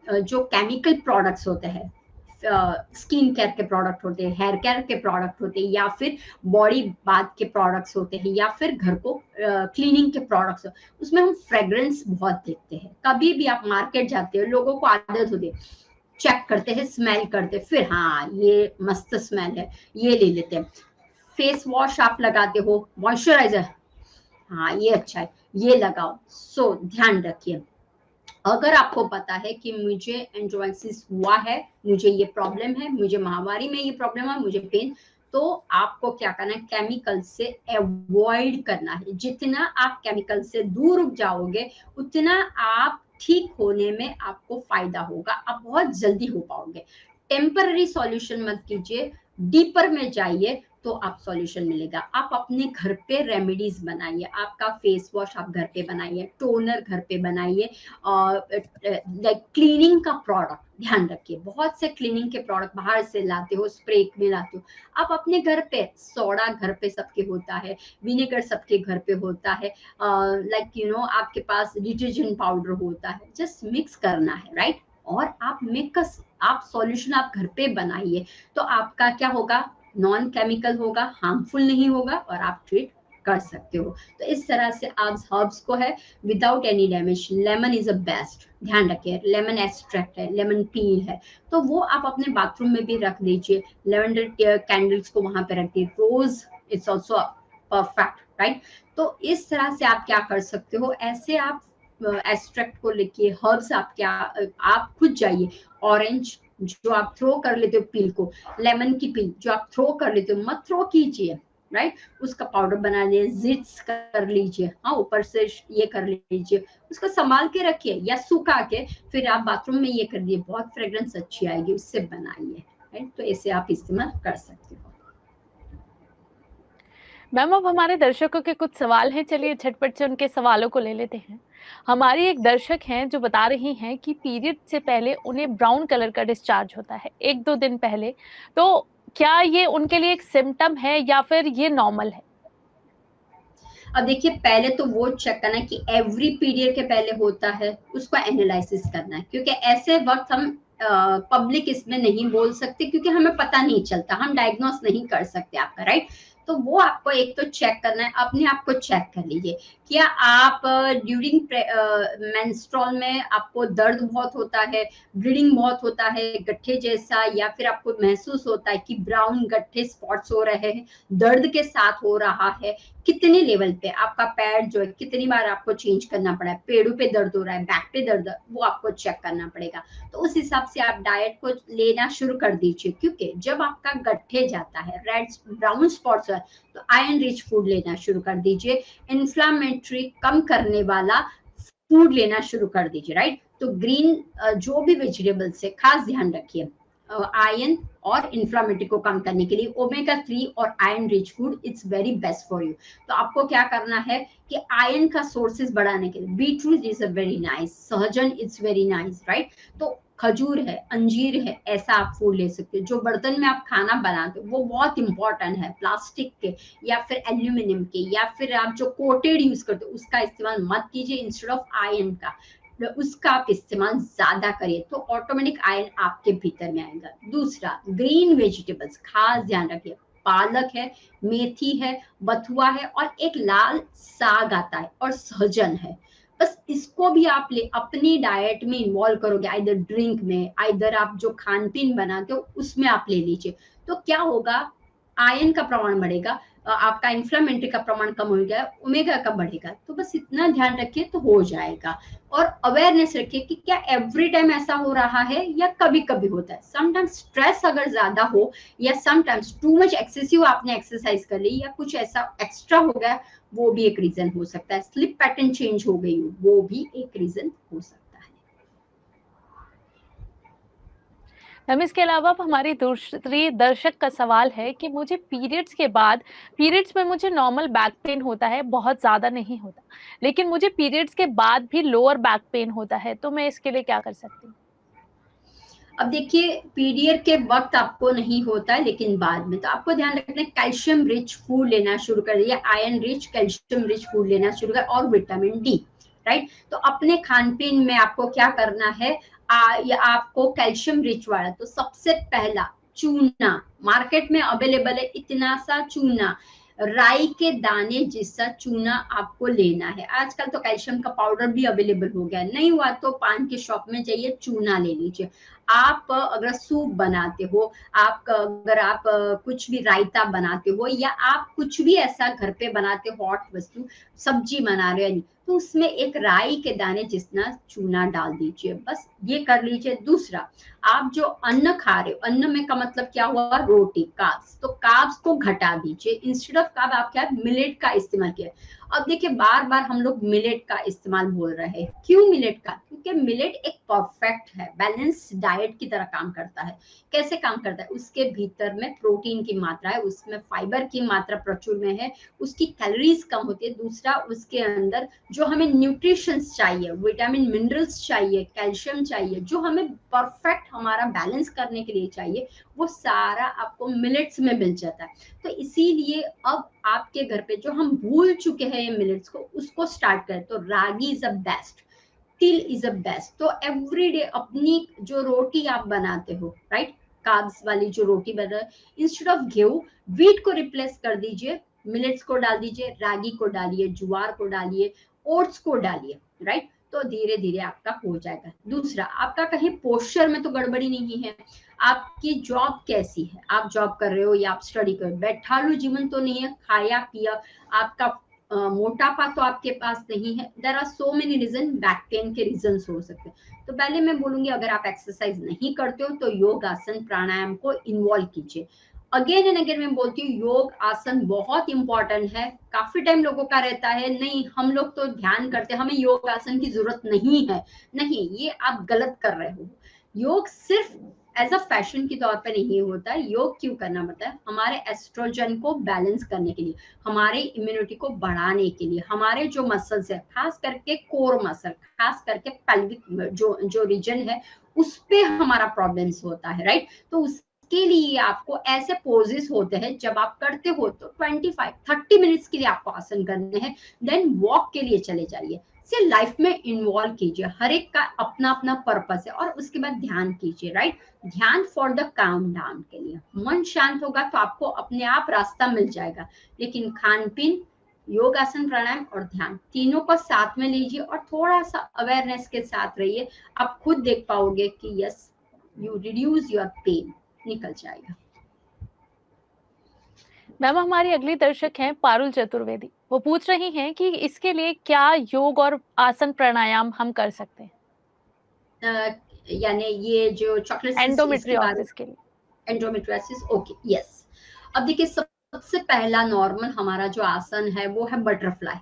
Speaker 2: जो केमिकल प्रोडक्ट्स होते हैं, स्किन केयर के प्रोडक्ट होते हैं, हेयर केयर के प्रोडक्ट होते हैं, या फिर बॉडी बाथ के प्रोडक्ट्स होते हैं, या फिर घर को क्लीनिंग के प्रोडक्ट्स, उसमें हम फ्रेग्रेंस बहुत देखते हैं। कभी भी आप मार्केट जाते हो, लोगों को आदत होती है, चेक करते हैं, स्मेल करते हैं, फिर हाँ ये मस्त स्मेल है, ये ले लेते हैं। फेस वॉश आप लगाते हो, मॉइस्चराइजर, हाँ ये अच्छा है, ये लगाओ। सो ध्यान रखिए, अगर आपको पता है कि मुझे एंड्रोइसिस हुआ है, मुझे ये प्रॉब्लम है, मुझे माहवारी में ये प्रॉब्लम है, मुझे पेन, तो आपको क्या करना है, केमिकल से अवॉइड करना है। जितना आप केमिकल से दूर जाओगे उतना आप ठीक होने में आपको फायदा होगा, आप बहुत जल्दी हो पाओगे। टेम्पररी सॉल्यूशन मत कीजिए, डीपर में जाइए तो आप सॉल्यूशन मिलेगा। आप अपने घर पे रेमेडीज बनाइए, आपका फेस वॉश आप घर पे बनाइए, टोनर घर पे बनाइए, लाइक क्लीनिंग का प्रोडक्ट ध्यान रखिए। बहुत से क्लीनिंग के प्रोडक्ट बाहर से लाते हो, स्प्रे में लाते हो, आप अपने घर पे, सोडा घर पे सबके होता है, विनेगर सबके घर पे होता है, लाइक यू नो आपके पास डिटर्जेंट पाउडर होता है, जस्ट मिक्स करना है, राइट। और आप मिक्स, आप सॉल्यूशन आप घर पे बनाइए, तो आपका क्या होगा, नॉन केमिकल होगा, हार्मफुल नहीं होगा, और आप ट्रीट कर सकते हो। तो इस तरह से आप हर्ब्स को है without any damage. Lemon is a best, ध्यान रखिए, लेमन एक्सट्रैक्ट है, लेमन पील है, तो वो आप अपने बाथरूम में भी रख दीजिए। लेवेंडर कैंडल्स को वहां पे रखिए, रोज इट्स ऑल्सो परफेक्ट, राइट। तो इस तरह से आप क्या कर सकते हो, ऐसे आप एक्सट्रैक्ट को लेके हर्ब्स आप क्या, आप खुद जाइए, ऑरेंज जो आप थ्रो कर लेते हो पील को, लेमन की पील जो आप थ्रो कर लेते हो, मत थ्रो कीजिए, राइट, उसका पाउडर बना लीजिए, जिट्स कर लीजिए, हाँ ऊपर से ये कर लीजिए, उसको संभाल के रखिए या सुखा के फिर आप बाथरूम में ये कर दिए, बहुत फ्रेग्रेंस अच्छी आएगी, उससे बनाइए, राइट। तो ऐसे आप इस्तेमाल कर सकते हो।
Speaker 1: मैम अब हमारे दर्शकों के कुछ सवाल हैं, चलिए झटपट से उनके सवालों को ले लेते हैं। हमारी एक दर्शक हैं जो बता रही हैं कि पीरियड से पहले उन्हें ब्राउन कलर का डिस्चार्ज होता है 1-2 दिन पहले, तो क्या ये उनके लिए एक सिम्टम है या फिर ये नॉर्मल है?
Speaker 2: अब देखिए, पहले तो वो चेक करना है कि एवरी पीरियड के पहले होता है, उसको एनालिसिस करना है, क्योंकि ऐसे वक्त हम पब्लिक इसमें नहीं बोल सकते, क्योंकि हमें पता नहीं चलता, हम डायग्नोस नहीं कर सकते आपका, राइट। तो वो आपको एक तो चेक करना है, अपने आप को चेक कर लीजिए, क्या आप ड्यूरिंग मेंस्ट्रुअल में आपको दर्द बहुत होता है, ब्लीडिंग बहुत होता है, गट्ठे जैसा, या फिर आपको महसूस होता है कि ब्राउन गट्ठे स्पॉट्स हो रहे हैं, दर्द के साथ हो रहा है, कितने लेवल पे आपका पैर जो है कितनी बार आपको चेंज करना पड़ा है, पेड़ों पे दर्द हो रहा है, बैक पे दर्द, वो आपको चेक करना पड़ेगा। तो उस हिसाब से आप डाइट को लेना शुरू कर दीजिए, क्योंकि जब आपका गड्ढे जाता है, रेड ब्राउन स्पॉट्स है, तो आयरन रिच फूड लेना शुरू कर दीजिए। इन्फ्लामेटरी कम करने वाला फूड लेना शुरू कर दीजिए, राइट। तो ग्रीन जो भी वेजिटेबल्स है, खास ध्यान रखिए आयरन और इन्फ्लामेटरी को कम करने के लिए ओमेगा 3 और iron rich food it's very best for you. तो आपको क्या करना है कि आयरन का सोर्सेज बढ़ाने के लिए beetroot is a very nice, सहजन इट्स वेरी नाइस, राइट। तो खजूर है, अंजीर है, ऐसा आप फूड ले सकते हो। जो बर्तन में आप खाना बनाते हो वो बहुत इंपॉर्टेंट है, प्लास्टिक के या फिर एल्यूमिनियम के या फिर आप जो कोटेड यूज करते हो उसका इस्तेमाल मत कीजिए, इंस्टेड ऑफ आयरन का उसका आप इस्तेमाल ज्यादा करिए, तो ऑटोमेटिक आयरन आपके भीतर में आएगा। दूसरा, ग्रीन वेजिटेबल्स खास ध्यान रखिए, पालक है, मेथी है, बथुआ है और एक लाल साग आता है और सहजन है। बस इसको भी आप ले अपनी डाइट में इन्वॉल्व करोगे, आइदर ड्रिंक में, आइदर आप जो खान पीन बनाते हो उसमें आप ले लीजिए। तो क्या होगा, आयरन का प्रमाण बढ़ेगा, आपका इन्फ्लामेटरी का प्रमाण कम हो गया, ओमेगा का बढ़ेगा। तो बस इतना ध्यान रखिए तो हो जाएगा। और अवेयरनेस रखिए कि क्या एवरी टाइम ऐसा हो रहा है या कभी कभी होता है। समटाइम्स स्ट्रेस अगर ज्यादा हो या समटाइम्स टू मच एक्सेसिव आपने एक्सरसाइज कर ली या कुछ ऐसा एक्स्ट्रा हो गया, वो भी एक रीजन हो सकता है। स्लिप पैटर्न चेंज हो गई हो, वो भी एक रीजन हो सकता है।
Speaker 1: मैम इसके अलावा अब हमारी दूसरी दर्शक का सवाल है कि मुझे पीरियड्स के बाद, पीरियड्स में मुझे नॉर्मल बैक पेन होता है, बहुत ज़्यादा नहीं होता, लेकिन मुझे पीरियड्स के बाद भी लोअर बैक पेन होता है, तो मैं इसके लिए क्या कर सकती हूँ?
Speaker 2: अब देखिए, पीरियड के वक्त आपको नहीं होता है लेकिन बाद में, तो आपको ध्यान रखना है कैल्शियम रिच फूड लेना शुरू कर दिया, iron rich calcium rich food लेना शुरू कर, और विटामिन डी, राइट। तो अपने खान पीन में आपको क्या करना है, या आपको कैल्शियम रिच वाला, तो सबसे पहला चूना मार्केट में अवेलेबल है, इतना सा चूना, राई के दाने जैसा चूना आपको लेना है। आजकल तो कैल्शियम का पाउडर भी अवेलेबल हो गया है, नहीं हुआ तो पान के शॉप में जाइए, चूना ले लीजिए। आप अगर सूप बनाते हो, आप अगर आप कुछ भी रायता बनाते हो या आप कुछ भी ऐसा घर पे बनाते हो हॉट वस्तु, सब्जी बना रहे हो, तो उसमें एक राई के दाने जितना चूना डाल दीजिए, बस ये कर लीजिए। दूसरा, आप जो अन्न खा रहे हो, अन्न में का मतलब क्या हुआ, रोटी, कार्ब्स, तो कार्ब्स को घटा दीजिए। इंस्टेड ऑफ कार्ब आप क्या मिलेट का इस्तेमाल किया। अब देखिए, बार बार हम लोग मिलेट का इस्तेमाल बोल रहे हैं, क्यों मिलेट का, क्योंकि मिलेट एक परफेक्ट है, बैलेंस डाइट की तरह काम करता है। कैसे काम करता है, उसके भीतर में प्रोटीन की मात्रा है, उसमें फाइबर की मात्रा प्रचुर में है, उसकी कैलोरीज कम होती है। दूसरा, उसके अंदर जो हमें न्यूट्रिशंस चाहिए, विटामिन मिनरल्स चाहिए, कैल्शियम चाहिए, जो हमें परफेक्ट हमारा बैलेंस करने के लिए चाहिए, वो सारा आपको मिलेट्स में मिल जाता है। तो इसीलिए अब आपके घर पे जो हम भूल चुके हैं मिलेट्स को, उसको स्टार्ट करें। तो रागी इज अ बेस्ट, तिल इज अ बेस्ट। तो एवरी डे अपनी जो रोटी आप बनाते हो, राइट, कार्ब्स वाली जो रोटी बन रहा है, इंस्टेड ऑफ गेहूं, व्हीट को रिप्लेस कर दीजिए, मिलेट्स को डाल दीजिए, रागी को डालिए, ज्वार को डालिए, ओट्स को डालिए, राइट। तो धीरे धीरे आपका हो जाएगा। दूसरा, आपका कहीं पोस्चर में तो गड़बड़ी नहीं है, आपकी जॉब कैसी है, आप जॉब कर रहे हो या आप स्टडी कर रहे हो, बैठालू जीवन तो नहीं है, खाया पिया, आपका मोटापा तो आपके पास नहीं है। There are so many reason, back pain के रीजन हो सकते हैं। तो पहले मैं बोलूंगी, अगर आप एक्सरसाइज नहीं करते हो तो योग आसन प्राणायाम को इन्वॉल्व कीजिए। अगेन एंड अगेन मैं बोलती हूँ, योग आसन बहुत इंपॉर्टेंट है। काफी टाइम लोगों का रहता है, नहीं हम लोग तो ध्यान करते हैं, हमें योग आसन की जरूरत नहीं है। नहीं, ये आप गलत कर रहे हो। योग सिर्फ एज अ फैशन के तौर पे नहीं होता है। योग क्यों करना पड़ता है, हमारे एस्ट्रोजन को बैलेंस करने के लिए, हमारे इम्यूनिटी को बढ़ाने के लिए, हमारे जो मसल्स है, खास करके कोर मसल, खास करके पेल्विक जो रीजन है, उस पे हमारा प्रॉब्लम्स होता है, राइट। तो उसके लिए आपको ऐसे पोजेस होते हैं, जब आप करते हो तो 25-30 मिनट्स के लिए आपको आसन करने हैं, देन वॉक के लिए चले जाइए। से लाइफ में इन्वॉल्व कीजिए, हर एक का अपना अपना पर्पस है, और उसके बाद ध्यान कीजिए, राइट। ध्यान फॉर द काम डाउन के लिए, मन शांत होगा तो आपको अपने आप रास्ता मिल जाएगा। लेकिन खान पीन, योग आसन प्राणायाम और ध्यान, तीनों को साथ में लीजिए और थोड़ा सा अवेयरनेस के साथ रहिए। आप खुद देख पाओगे कि yes, you reduce your pain, निकल जाएगा।
Speaker 1: मैम हमारी अगली दर्शक हैं पारुल चतुर्वेदी। वो पूछ रही हैं कि इसके लिए क्या योग और आसन प्राणायाम हम कर सकते हैं
Speaker 2: यानी ये जो चॉकलेट इसके बारे
Speaker 1: एंडोमेट्रियोसिस के लिए।
Speaker 2: Endometriosis, okay, yes. अब देखिए, सबसे पहला नॉर्मल हमारा जो आसन है वो है बटरफ्लाई।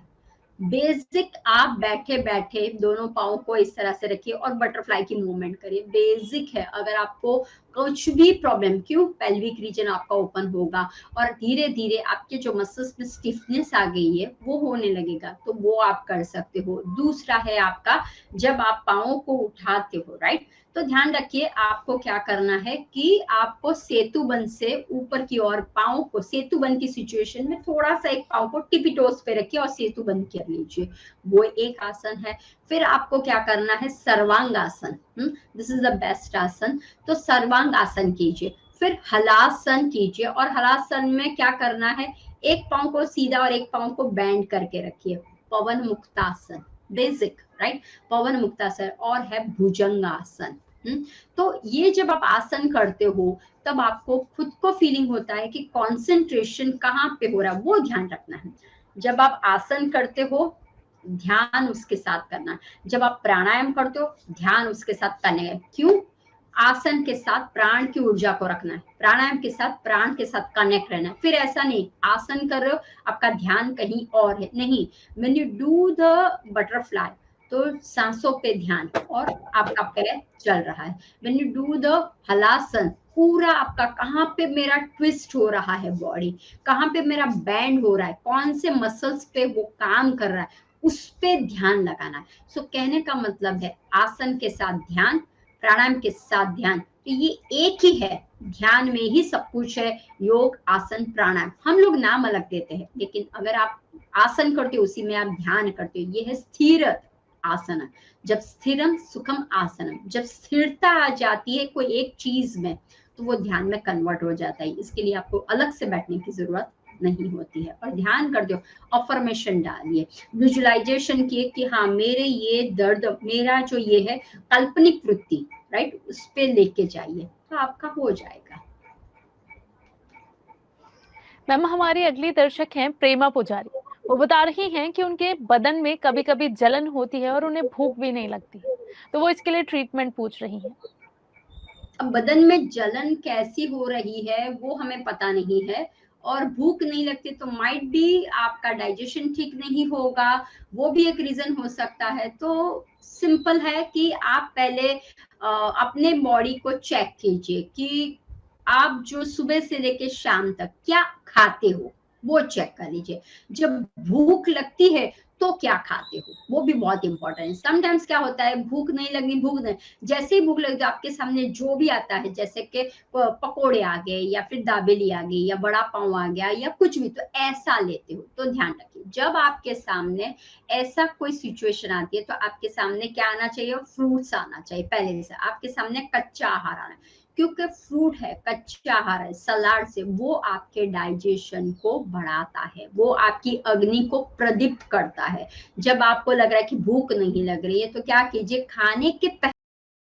Speaker 2: बेसिक, आप बैठे बैठे दोनों पाँव को इस तरह से रखिए और बटरफ्लाई की मूवमेंट करिए। बेसिक है। अगर आपको कुछ भी प्रॉब्लम, क्यों, पेल्विक रीजन आपका ओपन होगा और धीरे धीरे आपके जो मसल्स में स्टिफनेस आ गई है वो होने लगेगा, तो वो आप कर सकते हो। दूसरा है आपका, जब आप पाँव को उठाते हो, राइट, तो ध्यान रखिए आपको क्या करना है कि आपको सेतु बंद से ऊपर की ओर पाँव को, सेतु बंद की सिचुएशन में थोड़ा सा एक पाँव को टिपी टोस पे रखिए और सेतु बंद कर लीजिए। वो एक आसन है। फिर आपको क्या करना है, सर्वांग आसन। दिस इज द बेस्ट आसन। तो सर्वांग आसन कीजिए। फिर हलासन कीजिए, और हलासन में क्या करना है, एक पाँव को सीधा और एक पाँव को बेंड करके रखिए। पवन मुक्तासन, बेसिक, राइट, पवन मुक्तासन। और है भुजंगासन। तो ये जब आप आसन करते हो तब आपको खुद को फीलिंग होता है कि कंसंट्रेशन कहाँ पे हो रहा है, वो ध्यान रखना है। जब आप आसन करते हो ध्यान उसके साथ करना है। जब आप प्राणायाम करते हो ध्यान उसके साथ करना है। क्यों, आसन के साथ प्राण की ऊर्जा को रखना है, प्राणायाम के साथ प्राण के साथ कनेक्ट रहना है। फिर ऐसा नहीं आसन कर रहे हो आपका ध्यान कहीं और है, नहीं। When you do the butterfly तो सांसों पे ध्यान और आपका पैर चल रहा है। When you do the halasana, पूरा आपका कहाँ पे मेरा ट्विस्ट हो रहा है बॉडी, कहाँ पे मेरा बैंड हो रहा है, कौन से मसल्स पे वो काम कर रहा है, उस पे ध्यान लगाना है। सो कहने का मतलब है आसन के साथ ध्यान, प्राणायाम के साथ ध्यान, तो ये एक ही है। ध्यान में ही सब कुछ है। योग, आसन, प्राणायाम, हम लोग नाम अलग देते हैं, लेकिन अगर आप आसन करते हो उसी में आप ध्यान करते हो। ये है स्थिर आसन। जब स्थिरम सुखम आसनम, जब स्थिरता आ जाती है कोई एक चीज में तो वो ध्यान में कन्वर्ट हो जाता है। इसके लिए आपको अलग से बैठने की जरूरत नहीं होती है। और ध्यान कर दो, अफर्मेशन डालिए, विजुअलाइजेशन किए कि हाँ मेरे ये दर्द, मेरा जो ये है काल्पनिक वृत्ति, राइट, उस पे लेके जाइए तो आपका हो जाएगा।
Speaker 1: मैम हमारी अगली दर्शक हैं प्रेमा पुजारी। वो बता रही हैं कि उनके बदन में कभी कभी जलन होती है और उन्हें भूख भी नहीं लगती है, तो वो इसके लिए ट्रीटमेंट पूछ रही हैं।
Speaker 2: अब बदन में जलन कैसी हो रही है वो हमें पता नहीं है, और भूख नहीं लगती तो माइट बी आपका डाइजेशन ठीक नहीं होगा, वो भी एक रीजन हो सकता है। तो सिंपल है कि आप पहले अपने बॉडी को चेक कीजिए कि आप जो सुबह से लेके शाम तक क्या खाते हो वो चेक कर लीजिए। जब भूख लगती है तो क्या खाते हो वो भी बहुत इंपॉर्टेंट है। समटाइम्स क्या होता है, भूख नहीं लगनी, भूख नहीं, जैसे ही भूख लगी तो आपके सामने जो भी आता है, जैसे कि पकोड़े आ गए या फिर दाबेली आ गई या बड़ा पाव आ गया या कुछ भी, तो ऐसा लेते हो। तो ध्यान रखिए जब आपके सामने ऐसा कोई सिचुएशन आती है तो आपके सामने क्या आना चाहिए, फ्रूट्स आना चाहिए। पहले से आपके सामने कच्चा आहार आना, क्योंकि फ्रूट है, कच्चा आहार है, सलाड से वो आपके डाइजेशन को बढ़ाता है, वो आपकी अग्नि को प्रदीप्त करता है। जब आपको लग रहा है कि भूख नहीं लग रही है तो क्या कीजिए, खाने के